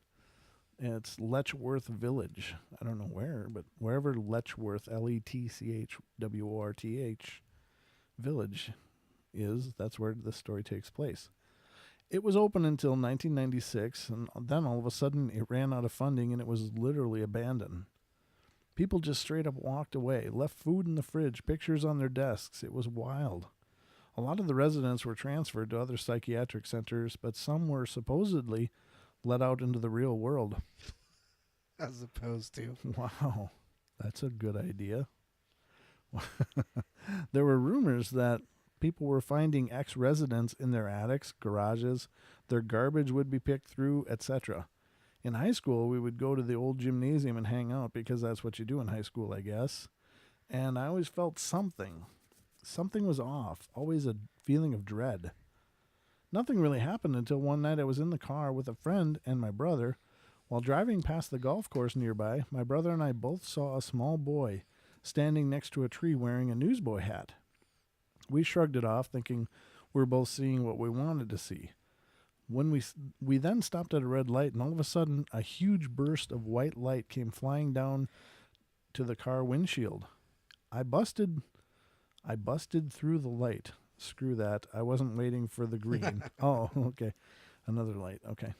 It's Letchworth Village. I don't know where, but wherever Letchworth, Letchworth Village is, that's where the story takes place. It was open until 1996, and then all of a sudden it ran out of funding and it was literally abandoned. People just straight up walked away, left food in the fridge, pictures on their desks. It was wild. A lot of the residents were transferred to other psychiatric centers, but some were supposedly let out into the real world. As opposed to. Wow, that's a good idea. There were rumors that people were finding ex-residents in their attics, garages, their garbage would be picked through, etc. In high school, we would go to the old gymnasium and hang out because that's what you do in high school, I guess. And I always felt something. Something was off, always a feeling of dread. Nothing really happened until one night I was in the car with a friend and my brother. While driving past the golf course nearby, my brother and I both saw a small boy standing next to a tree wearing a newsboy hat. We shrugged it off, thinking we were both seeing what we wanted to see. When we then stopped at a red light, and all of a sudden, a huge burst of white light came flying down to the car windshield. I busted through the light. Screw that. I wasn't waiting for the green. Oh, okay. Another light. Okay.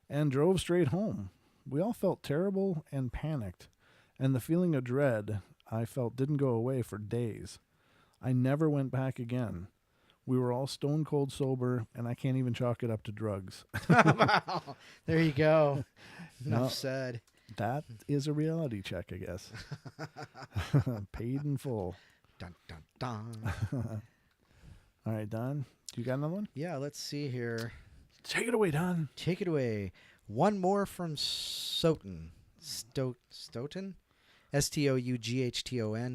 And drove straight home. We all felt terrible and panicked, and the feeling of dread I felt didn't go away for days. I never went back again. We were all stone cold sober, and I can't even chalk it up to drugs. Wow. There you go. No. Enough said. That is a reality check, I guess. Paid in full. Dun, dun, dun. All right, Don, do you got another one? Yeah, let's see here. Take it away, Don. Take it away. One more from Stoughton. Stoughton? Stoughton.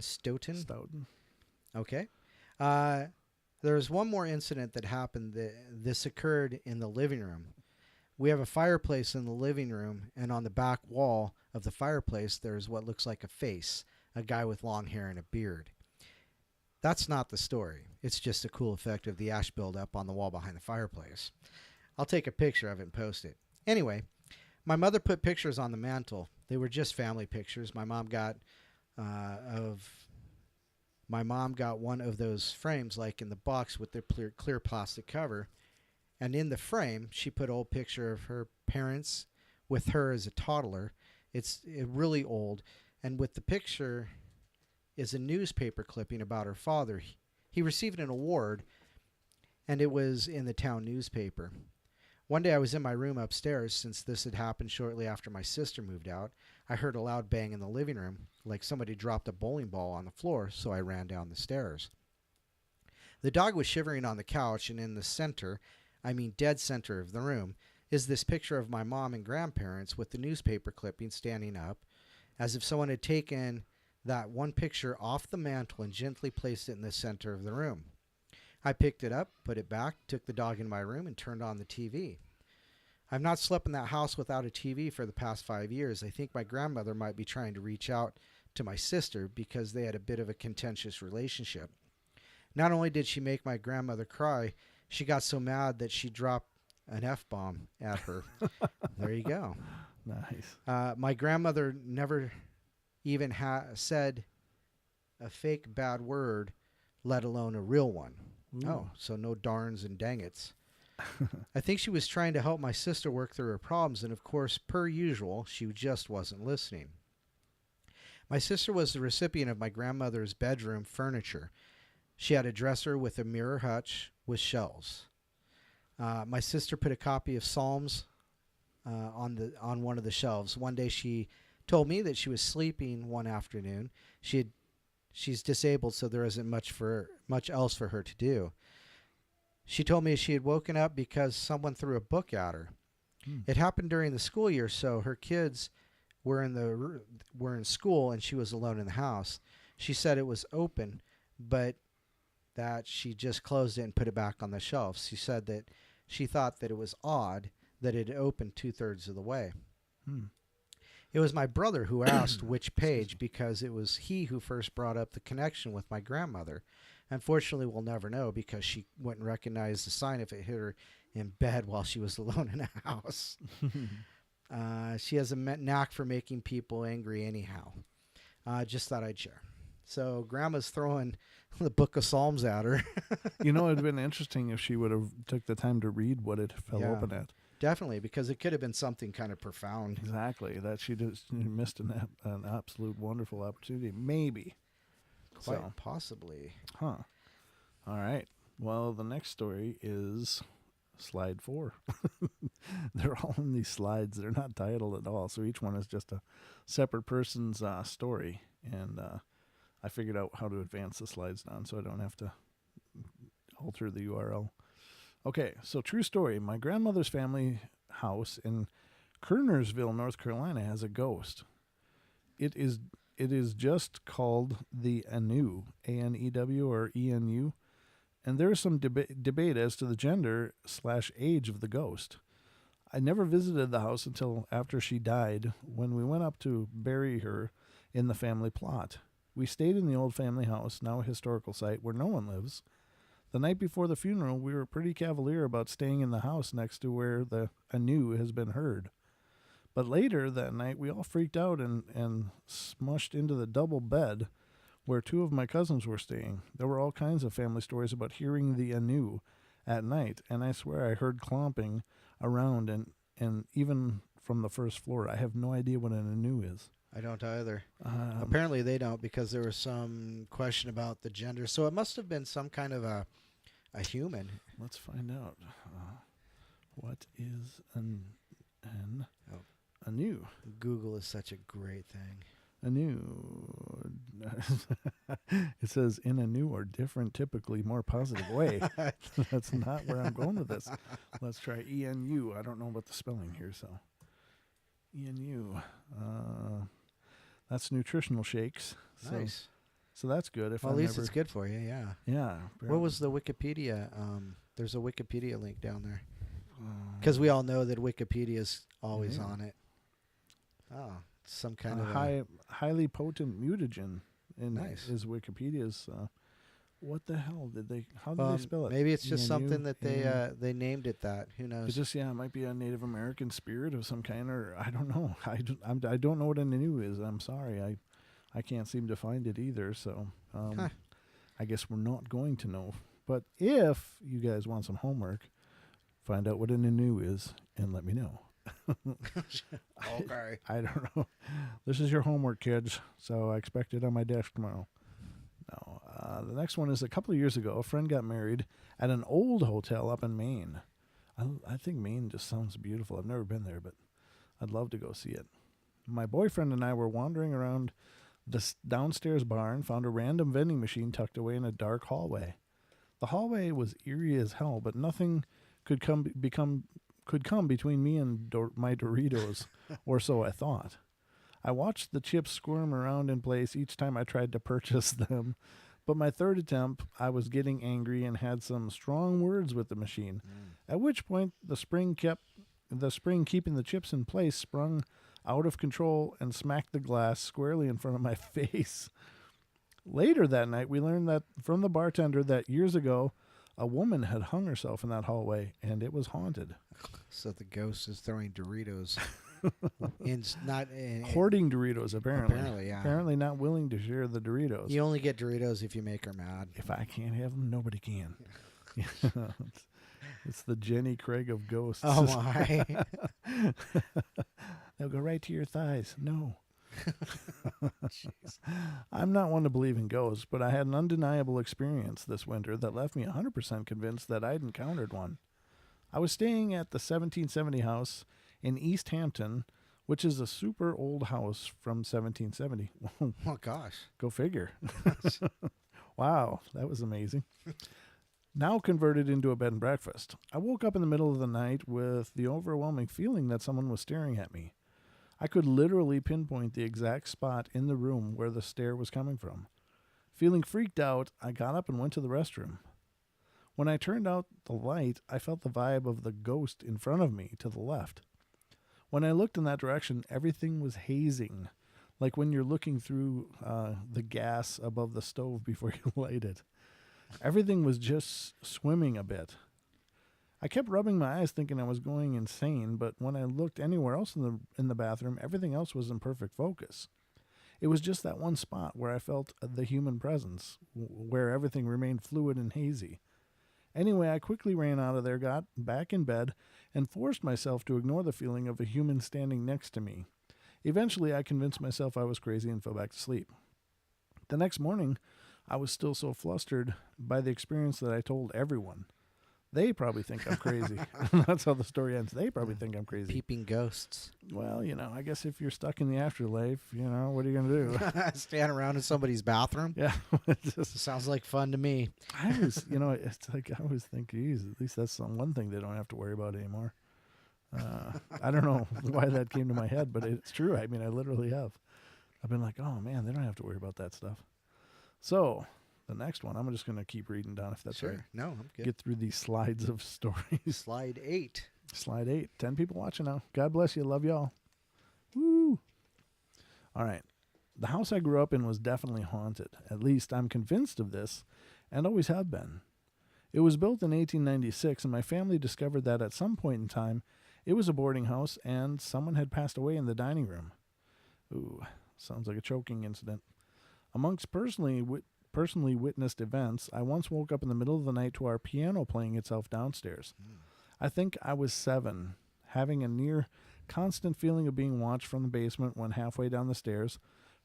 Stoughton. Okay. There's one more incident that happened. This occurred in the living room. We have a fireplace in the living room, and on the back wall of the fireplace, there's what looks like a face, a guy with long hair and a beard. That's not the story. It's just a cool effect of the ash buildup on the wall behind the fireplace. I'll take a picture of it and post it. Anyway, my mother put pictures on the mantle. They were just family pictures. My mom got one of those frames, like in the box with the clear plastic cover. And in the frame, she put an old picture of her parents with her as a toddler. It's really old. And with the picture is a newspaper clipping about her father. He received an award, and it was in the town newspaper. One day I was in my room upstairs. Since this had happened shortly after my sister moved out, I heard a loud bang in the living room, like somebody dropped a bowling ball on the floor, so I ran down the stairs. The dog was shivering on the couch, and in the center, dead center of the room, is this picture of my mom and grandparents with the newspaper clipping standing up, as if someone had taken that one picture off the mantle and gently placed it in the center of the room. I picked it up, put it back, took the dog in my room, and turned on the TV. I've not slept in that house without a TV for the past 5 years. I think my grandmother might be trying to reach out to my sister because they had a bit of a contentious relationship. Not only did she make my grandmother cry, she got so mad that she dropped an F-bomb at her. There you go. Nice. My grandmother never even said a fake bad word, let alone a real one. Ooh. Oh, so no darns and dangits. I think she was trying to help my sister work through her problems, and of course, per usual, she just wasn't listening. My sister was the recipient of my grandmother's bedroom furniture. She had a dresser with a mirror hutch with shelves. My sister put a copy of Psalms on one of the shelves. One day she told me that she was sleeping one afternoon. She's disabled, so there isn't much else for her to do. She told me she had woken up because someone threw a book at her. It happened during the school year, so her kids were in school and she was alone in the house. She said it was open, but that she just closed it and put it back on the shelf. She said that she thought that it was odd that it opened 2/3 of the way. It was my brother who asked which page because it was he who first brought up the connection with my grandmother. Unfortunately, we'll never know because she wouldn't recognize the sign if it hit her in bed while she was alone in a house. She has a knack for making people angry anyhow. Just thought I'd share. So Grandma's throwing the Book of Psalms at her. You know, it'd been interesting if she would have took the time to read what it fell open at. Definitely, because it could have been something kind of profound. Exactly. That she just missed an absolute wonderful opportunity. Maybe. Quite possibly. Huh. All right. Well, the next story is slide 4. They're all in these slides. They're not titled at all. So each one is just a separate person's story. And I figured out how to advance the slides down so I don't have to alter the URL. Okay, so true story. My grandmother's family house in Kernersville, North Carolina has a ghost. It is just called the Anu, A-N-E-W or E-N-U. And there is some debate as to the gender/age of the ghost. I never visited the house until after she died, when we went up to bury her in the family plot. We stayed in the old family house, now a historical site where no one lives. The night before the funeral, we were pretty cavalier about staying in the house next to where the Anu has been heard. But later that night, we all freaked out and smushed into the double bed where 2 of my cousins were staying. There were all kinds of family stories about hearing the Anu at night, and I swear I heard clomping around and even from the first floor. I have no idea what an Anu is. I don't either. Apparently they don't, because there was some question about the gender. So it must have been some kind of a human. Let's find out. What is an Anu? Google is such a great thing. Anu. It says in a new or different, typically more positive way. That's not where I'm going with this. Let's try E-N-U. I don't know about the spelling here, so. E-N-U. That's nutritional shakes. Nice. So that's good. Well, at least it's good for you, yeah. Yeah. What was the Wikipedia? There's a Wikipedia link down there. Because we all know that Wikipedia is always on it. Oh, some kind of highly potent mutagen. Nice. Is Wikipedia's. What the hell did they? How did they spell it? Maybe it's just something that they named it that. Who knows? It's just it might be a Native American spirit of some kind, or I don't know. I don't know what an Anu is. I'm sorry. I can't seem to find it either. So I guess we're not going to know. But if you guys want some homework, find out what an Anu is and let me know. Okay. I don't know. This is your homework, kids. So I expect it on my desk tomorrow. No. The next one is a couple of years ago, a friend got married at an old hotel up in Maine. I think Maine just sounds beautiful. I've never been there, but I'd love to go see it. My boyfriend and I were wandering around this downstairs bar and found a random vending machine tucked away in a dark hallway. The hallway was eerie as hell, but nothing could come between me and my Doritos, or so I thought. I watched the chips squirm around in place each time I tried to purchase them, but my third attempt, I was getting angry and had some strong words with the machine, at which point the spring keeping the chips in place sprung out of control and smacked the glass squarely in front of my face. Later that night, we learned that from the bartender that years ago, a woman had hung herself in that hallway, and it was haunted. So the ghost is throwing Doritos. Hoarding Doritos, apparently. Apparently, yeah. Apparently not willing to share the Doritos. You only get Doritos if you make her mad. If I can't have them, nobody can. It's the Jenny Craig of ghosts. Oh, my. They'll go right to your thighs. No. I'm not one to believe in ghosts, but I had an undeniable experience this winter that left me 100% convinced that I'd encountered one. I was staying at the 1770 house in East Hampton, which is a super old house from 1770. Oh, gosh. Go figure. Wow, that was amazing. Now converted into a bed and breakfast. I woke up in the middle of the night with the overwhelming feeling that someone was staring at me. I could literally pinpoint the exact spot in the room where the stare was coming from. Feeling freaked out, I got up and went to the restroom. When I turned out the light, I felt the vibe of the ghost in front of me to the left. When I looked in that direction, everything was hazing, like when you're looking through the gas above the stove before you light it. Everything was just swimming a bit. I kept rubbing my eyes thinking I was going insane, but when I looked anywhere else in the bathroom, everything else was in perfect focus. It was just that one spot where I felt the human presence, where everything remained fluid and hazy. Anyway, I quickly ran out of there, got back in bed, and forced myself to ignore the feeling of a human standing next to me. Eventually, I convinced myself I was crazy and fell back to sleep. The next morning, I was still so flustered by the experience that I told everyone. They probably think I'm crazy. That's how the story ends. They probably think I'm crazy. Peeping ghosts. Well, I guess if you're stuck in the afterlife, what are you going to do? Stand around in somebody's bathroom? Yeah. Sounds like fun to me. I was, it's like I always think, geez, at least that's one thing they don't have to worry about anymore. I don't know why that came to my head, but it's true. I mean, I literally have. I've been like, oh, man, they don't have to worry about that stuff. So the next one, I'm just going to keep reading down if that's Sure. right. No, I'm good. Get through these slides of stories. Slide 8. Slide 8. 10 people watching now. God bless you. Love y'all. Woo. All right. The house I grew up in was definitely haunted. At least I'm convinced of this and always have been. It was built in 1896, and my family discovered that at some point in time, it was a boarding house and someone had passed away in the dining room. Ooh, sounds like a choking incident. Amongst personally witnessed events, I once woke up in the middle of the night to our piano playing itself downstairs. I think I was 7, having a near constant feeling of being watched from the basement when halfway down the stairs,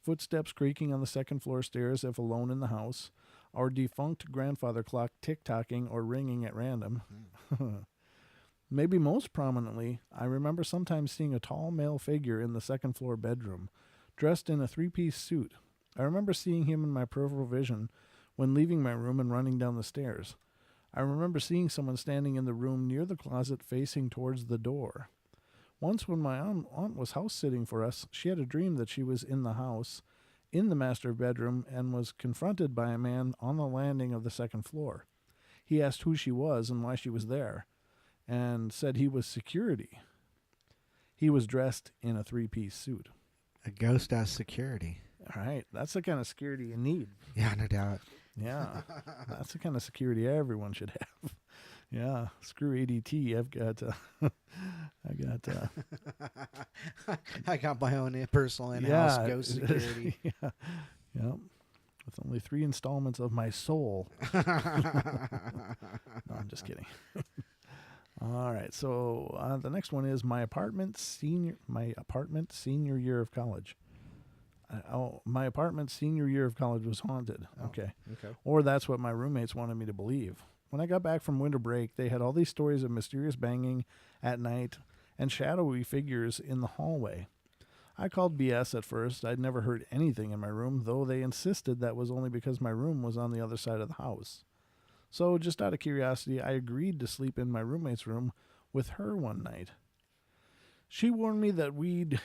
footsteps creaking on the second floor stairs if alone in the house, our defunct grandfather clock tick-tocking or ringing at random. Maybe most prominently, I remember sometimes seeing a tall male figure in the second floor bedroom, dressed in a 3-piece suit. I remember seeing him in my peripheral vision when leaving my room and running down the stairs. I remember seeing someone standing in the room near the closet facing towards the door. Once when my aunt was house-sitting for us, she had a dream that she was in the house, in the master bedroom, and was confronted by a man on the landing of the second floor. He asked who she was and why she was there, and said he was security. He was dressed in a 3-piece suit. A ghost as security. All right, that's the kind of security you need. Yeah, no doubt. Yeah, that's the kind of security everyone should have. Yeah, screw ADT. I got my own personal in-house ghost security. Yeah, with only 3 installments of my soul. No, I'm just kidding. All right, so the next one is my apartment senior year of college. My apartment senior year of college was haunted. Okay. Or that's what my roommates wanted me to believe. When I got back from winter break, they had all these stories of mysterious banging at night and shadowy figures in the hallway. I called BS at first. I'd never heard anything in my room, though they insisted that was only because my room was on the other side of the house. So just out of curiosity, I agreed to sleep in my roommate's room with her one night. She warned me that we'd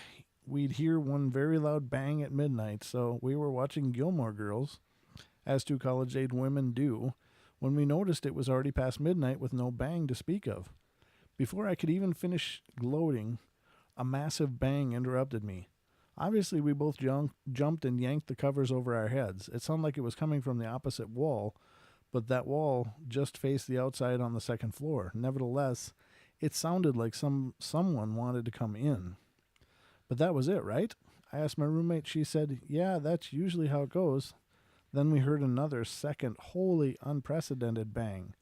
hear one very loud bang at midnight, so we were watching Gilmore Girls, as 2 college-age women do, when we noticed it was already past midnight with no bang to speak of. Before I could even finish gloating, a massive bang interrupted me. Obviously, we both jumped and yanked the covers over our heads. It sounded like it was coming from the opposite wall, but that wall just faced the outside on the second floor. Nevertheless, it sounded like someone wanted to come in. But that was it, right? I asked my roommate. She said, yeah, that's usually how it goes. Then we heard another second, wholly unprecedented bang.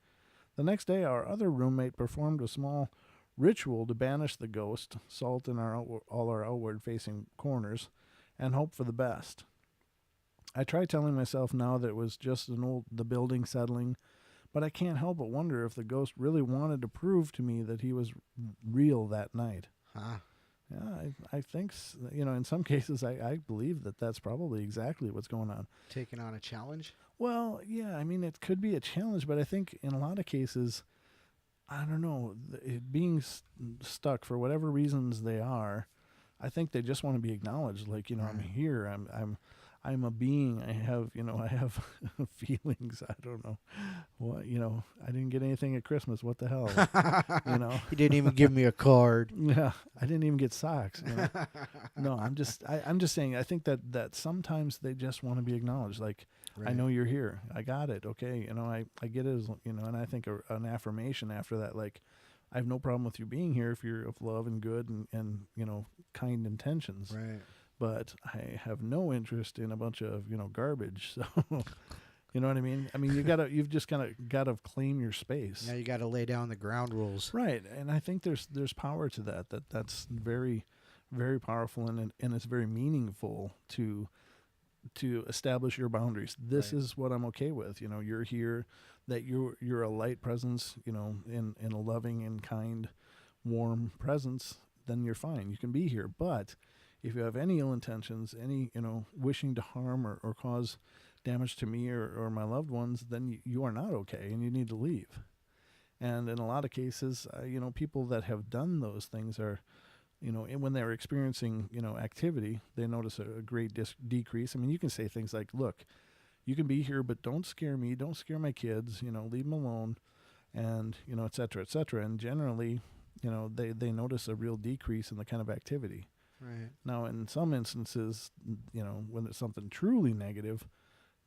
The next day, our other roommate performed a small ritual to banish the ghost, salt in all our outward-facing corners, and hope for the best. I try telling myself now that it was just the building settling, but I can't help but wonder if the ghost really wanted to prove to me that he was real that night. Huh. Yeah, I think, in some cases, I believe that that's probably exactly what's going on. Taking on a challenge? Well, yeah, I mean, it could be a challenge, but I think in a lot of cases, I don't know, it being stuck for whatever reasons they are, I think they just want to be acknowledged. Like, I'm here, I'm a being. I have, I have feelings. I don't know what, I didn't get anything at Christmas. What the hell? you know? He didn't even give me a card. Yeah. I didn't even get socks. No, I'm just saying, I think that sometimes they just want to be acknowledged. Like, Right. I know you're here. I got it. Okay. I get it as, and I think an affirmation after that, like, I have no problem with you being here if you're of love and good and kind intentions. Right. But I have no interest in a bunch of garbage. So you know what I mean? I mean, you've just kind of got to claim your space. Now you got to lay down the ground rules. Right, and I think there's power to that. That's very, very powerful, and it's very meaningful to establish your boundaries. This Right. is what I'm okay with. You're here, that you're a light presence. In a loving and kind, warm presence. Then you're fine. You can be here, but if you have any ill intentions, any wishing to harm or cause damage to me or my loved ones, then you are not okay, and you need to leave. And in a lot of cases, people that have done those things are, and when they're experiencing activity, they notice a great decrease. I mean, you can say things like, "Look, you can be here, but don't scare me, don't scare my kids. Leave them alone," and et cetera, et cetera. And generally, they notice a real decrease in the kind of activity. Right. Now, in some instances, when it's something truly negative,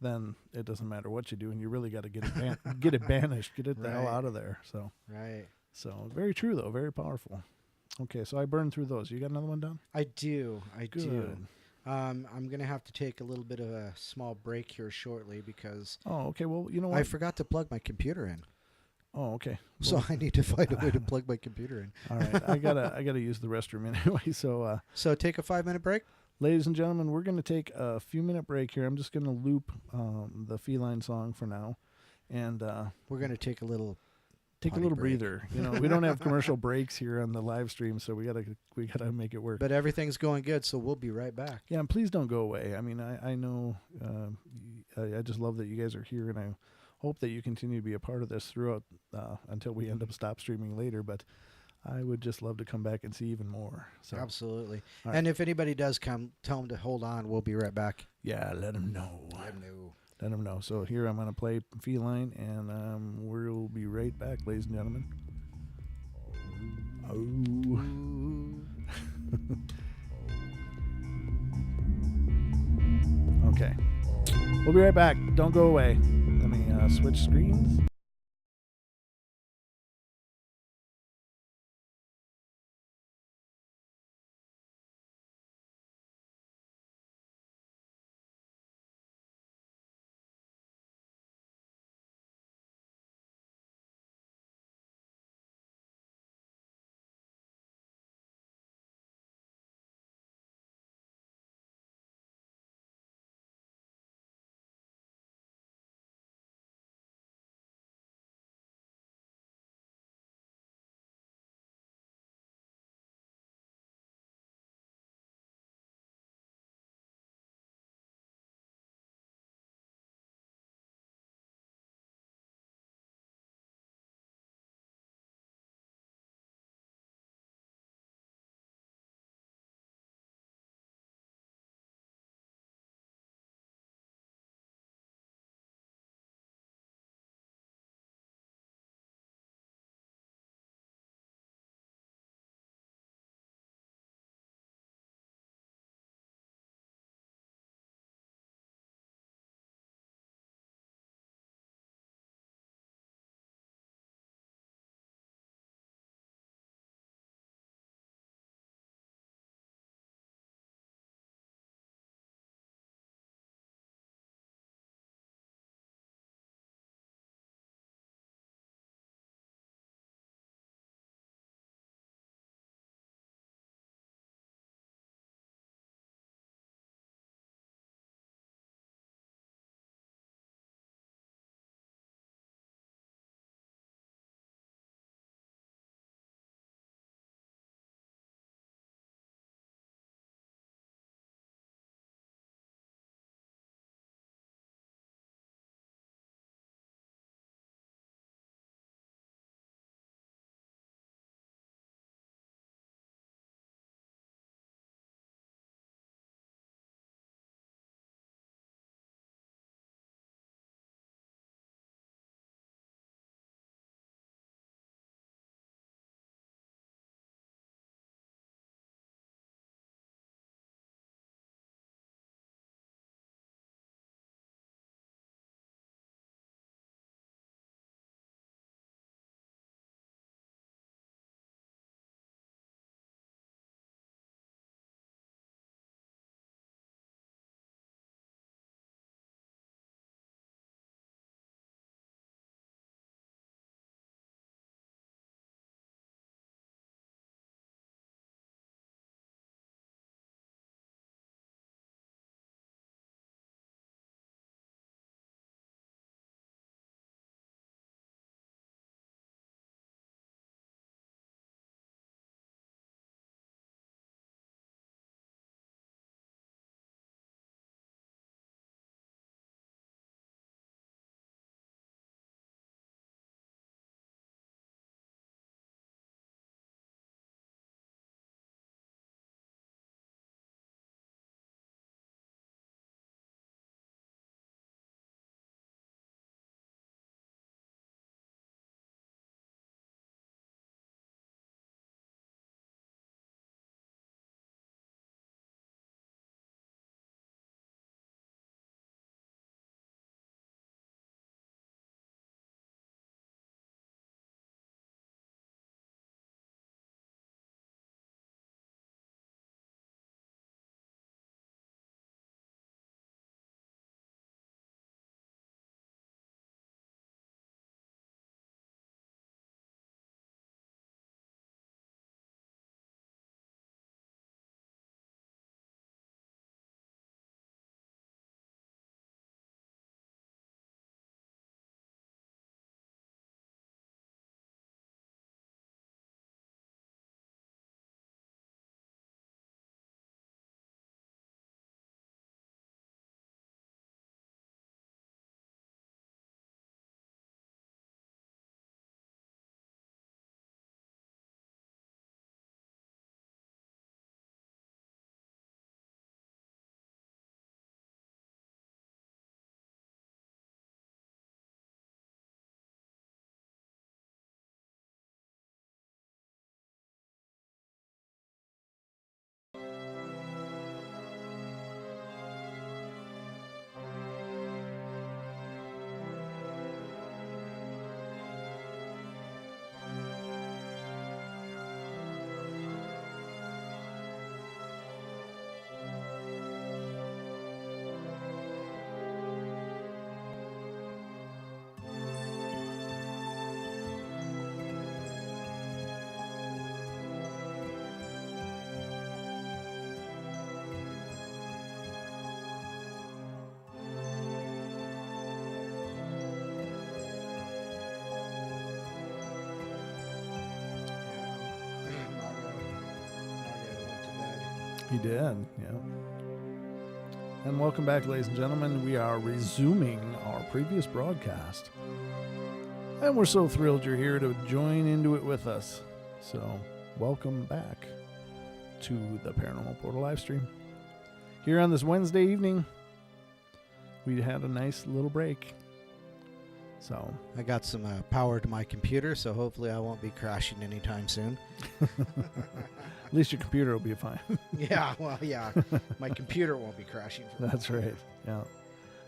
then it doesn't matter what you do, and you really got to get it get it banished, get it the hell Right. out of there. Right. So very true though, very powerful. Okay, so I burned through those. You got another one done? I do. Good. I'm going to have to take a little bit of a small break here shortly because Oh, okay. Well, you know what? I forgot to plug my computer in. Oh, okay. So Well, I need to find a way to plug my computer in. all right. I gotta use the restroom anyway. So, So take a 5-minute break. ladies and gentlemen, we're gonna take a few minute break here. I'm just gonna loop the feline song for now, and We're going to take a little take a potty little break. breather. We don't have commercial breaks here on the live stream, so we gotta make it work. But everything's going good, so we'll be right back. Yeah, and please don't go away. I mean, I know I just love that you guys are here, and I hope that you continue to be a part of this throughout until we end up stop streaming later. But I would just love to come back and see even more. So Absolutely. all right. And if anybody does come, tell them to hold on. We'll be right back. Yeah, let them know. I know. Let them know. So here I'm going to play Feline, and we'll be right back, ladies and gentlemen. Oh. Okay. We'll be right back. Don't go away. Let me switch screens. He did, yeah. And welcome back, ladies and gentlemen. We are resuming our previous broadcast. And we're so thrilled you're here to join into it with us. So, welcome back to the Paranormal Portal live stream. Here on this Wednesday evening, we had a nice little break. So I got some power to my computer, so hopefully I won't be crashing anytime soon. At least your computer will be fine. Yeah, well, yeah. My computer won't be crashing. That's right. Yeah.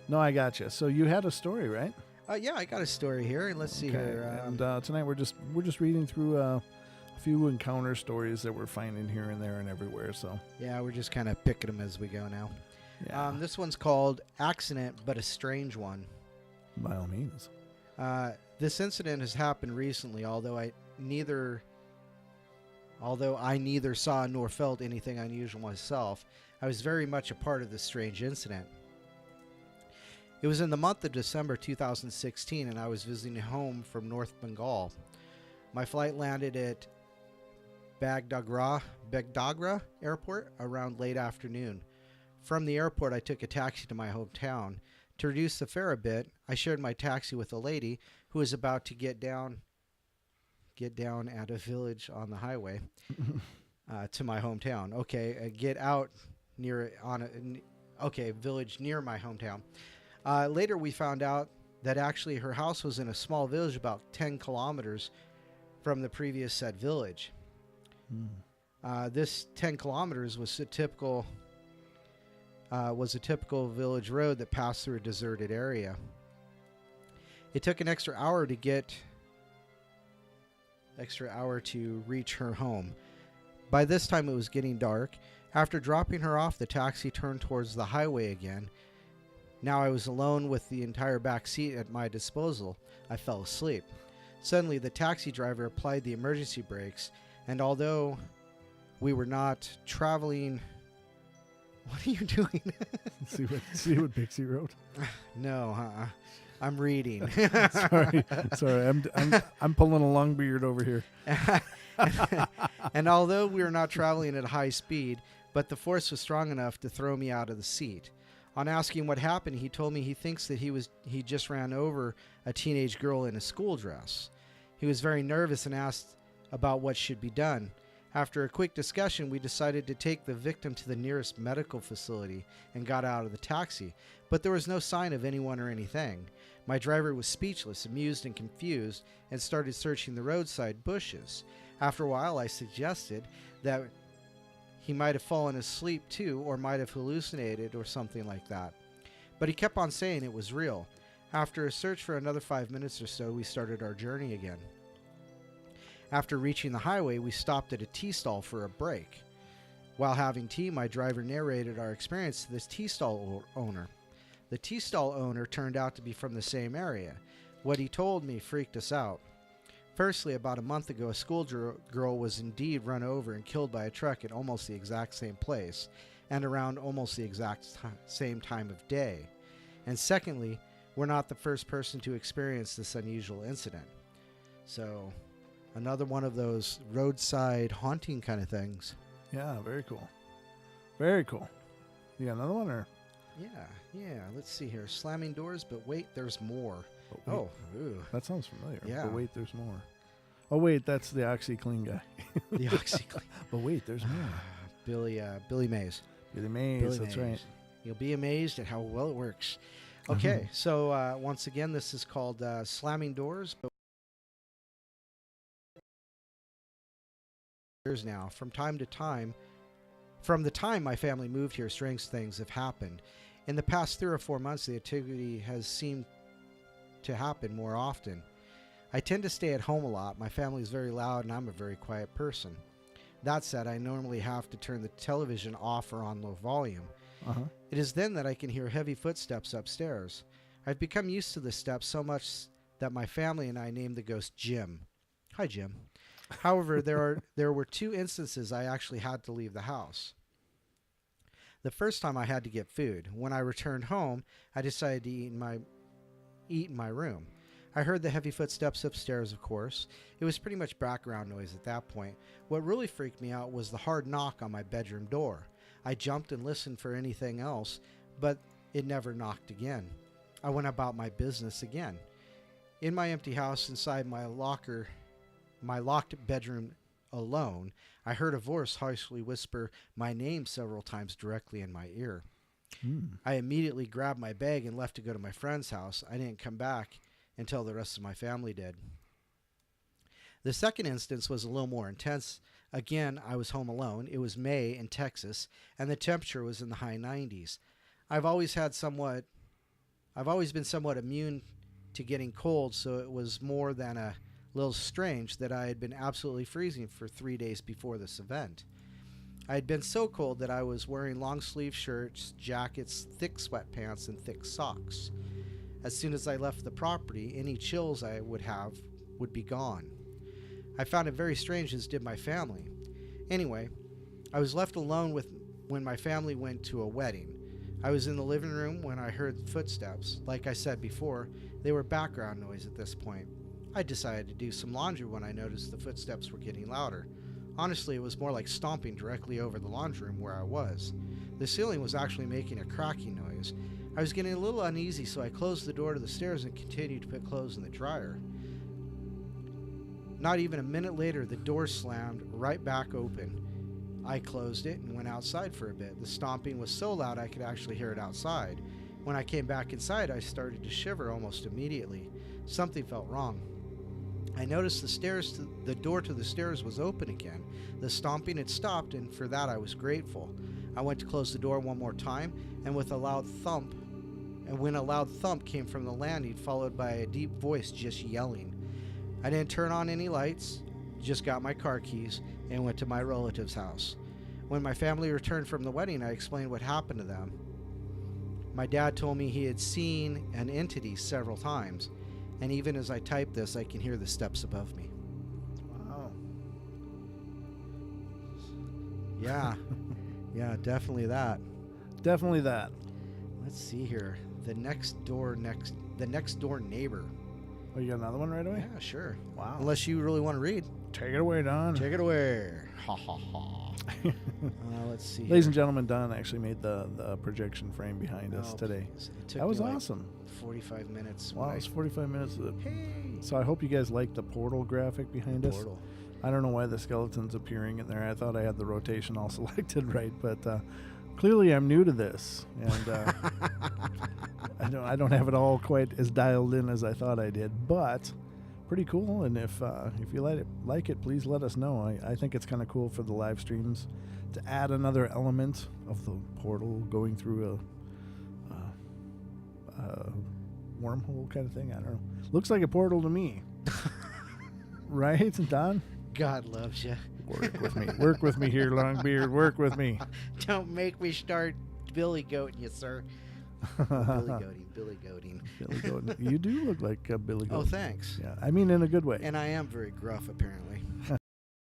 No, I got you. So you had a story, right? Yeah, I got a story here, and let's see here. And tonight we're just reading through a few encounter stories that we're finding here and there and everywhere. So yeah, we're just kind of picking them as we go now. yeah. This one's called "Accident, but a Strange One." By all means. This incident has happened recently, although I neither saw nor felt anything unusual myself. I was very much a part of this strange incident. It was in the month of December 2016, and I was visiting home from North Bengal. My flight landed at Bagdogra Airport around late afternoon. From the airport, I took a taxi to my hometown. To reduce the fare a bit, I shared my taxi with a lady who was about to get down at a village on the highway to my hometown. Village near my hometown. Later, we found out that actually her house was in a small village about 10 kilometers from the previous said village. This 10 kilometers was a typical village road that passed through a deserted area. It took an extra hour to reach her home. By this time it was getting dark. After dropping her off, the taxi turned towards the highway again. Now I was alone with the entire back seat at my disposal. I fell asleep. Suddenly the taxi driver applied the emergency brakes, and although we were not traveling... What are you doing? see what Pixie wrote? No, I'm reading. Sorry. I'm pulling a long beard over here. And although we were not traveling at high speed, but the force was strong enough to throw me out of the seat. On asking what happened, he told me he thinks that he just ran over a teenage girl in a school dress. He was very nervous and asked about what should be done. After a quick discussion, we decided to take the victim to the nearest medical facility and got out of the taxi, but there was no sign of anyone or anything. My driver was speechless, amused, and confused, and started searching the roadside bushes. After a while, I suggested that he might have fallen asleep too, or might have hallucinated or something like that. But he kept on saying it was real. After a search for another 5 minutes or so, we started our journey again. After reaching the highway, we stopped at a tea stall for a break. While having tea, my driver narrated our experience to this tea stall owner. The tea stall owner turned out to be from the same area. What he told me freaked us out. Firstly, about a month ago, a school girl was indeed run over and killed by a truck at almost the exact same place and around almost the exact same time of day. And secondly, we're not the first person to experience this unusual incident. So... another one of those roadside haunting kind of things. Yeah, very cool. Very cool. You got another one, or? Yeah. Let's see here. Slamming doors, but wait, there's more. Ooh. That sounds familiar. Yeah. But wait, there's more. Oh, wait, that's the OxyClean guy. The OxyClean. But wait, there's more. Billy Mays. Billy Mays, that's right. You'll be amazed at how well it works. Okay, so once again, this is called Slamming Doors, but years now. From the time my family moved here, strange things have happened. In the past 3 or 4 months, the activity has seemed to happen more often. I tend to stay at home a lot. My family is very loud, and I'm a very quiet person. That said, I normally have to turn the television off or on low volume. It is then that I can hear heavy footsteps upstairs. I've become used to the steps so much that my family and I named the ghost Jim. Hi, Jim. However, there were 2 instances I actually had to leave the house. The first time I had to get food. When I returned home, I decided to eat in my room. I heard the heavy footsteps upstairs, of course. It was pretty much background noise at that point. What really freaked me out was the hard knock on my bedroom door. I jumped and listened for anything else, but it never knocked again. I went about my business again. In my empty house inside my locked bedroom alone, I heard a voice harshly whisper my name several times directly in my ear. I immediately grabbed my bag and left to go to my friend's house. I didn't come back until the rest of my family did. The second instance was a little more intense. Again, I was home alone. It was May in Texas, and the temperature was in the high 90s. I've always been somewhat immune to getting cold, so it was more than a little strange that I had been absolutely freezing for 3 days before this event. I had been so cold that I was wearing long-sleeve shirts, jackets, thick sweatpants, and thick socks. As soon as I left the property, any chills I would have would be gone. I found it very strange, as did my family. Anyway, I was left alone when my family went to a wedding. I was in the living room when I heard footsteps. Like I said before, they were background noise at this point. I decided to do some laundry when I noticed the footsteps were getting louder. Honestly, it was more like stomping directly over the laundry room where I was. The ceiling was actually making a cracking noise. I was getting a little uneasy, so I closed the door to the stairs and continued to put clothes in the dryer. Not even a minute later, the door slammed right back open. I closed it and went outside for a bit. The stomping was so loud I could actually hear it outside. When I came back inside, I started to shiver almost immediately. Something felt wrong. I noticed the door to the stairs was open again. The stomping had stopped, and for that I was grateful. I went to close the door one more time, and when a loud thump came from the landing, followed by a deep voice just yelling. I didn't turn on any lights, just got my car keys, and went to my relative's house. When my family returned from the wedding, I explained what happened to them. My dad told me he had seen an entity several times, and even as I type this, I can hear the steps above me. Wow. Yeah. Yeah, definitely that. Definitely that. Let's see here. The next door neighbor. Oh, you got another one right away? Yeah, sure. Wow. Unless you really want to read. Take it away, Don. Take it away. Ha ha ha. Let's see. Ladies and gentlemen, Don actually made the projection frame behind us today. That was awesome. 45 minutes. Wow, it's 45 minutes. Hey. So I hope you guys like the portal graphic behind us. Portal. I don't know why the skeleton's appearing in there. I thought I had the rotation all selected right, but clearly I'm new to this, and I don't have it all quite as dialed in as I thought I did, but pretty cool. And if you like it, please let us know. I think it's kind of cool for the live streams to add another element of the portal going through a wormhole kind of thing. I don't know. Looks like a portal to me. Right, Don? God loves you. Work with me. Work with me here, Longbeard. Work with me. Don't make me start Billy goating you, sir. Billy goating. You do look like Billy Goat. Oh, thanks. Yeah, I mean in a good way. And I am very gruff, apparently.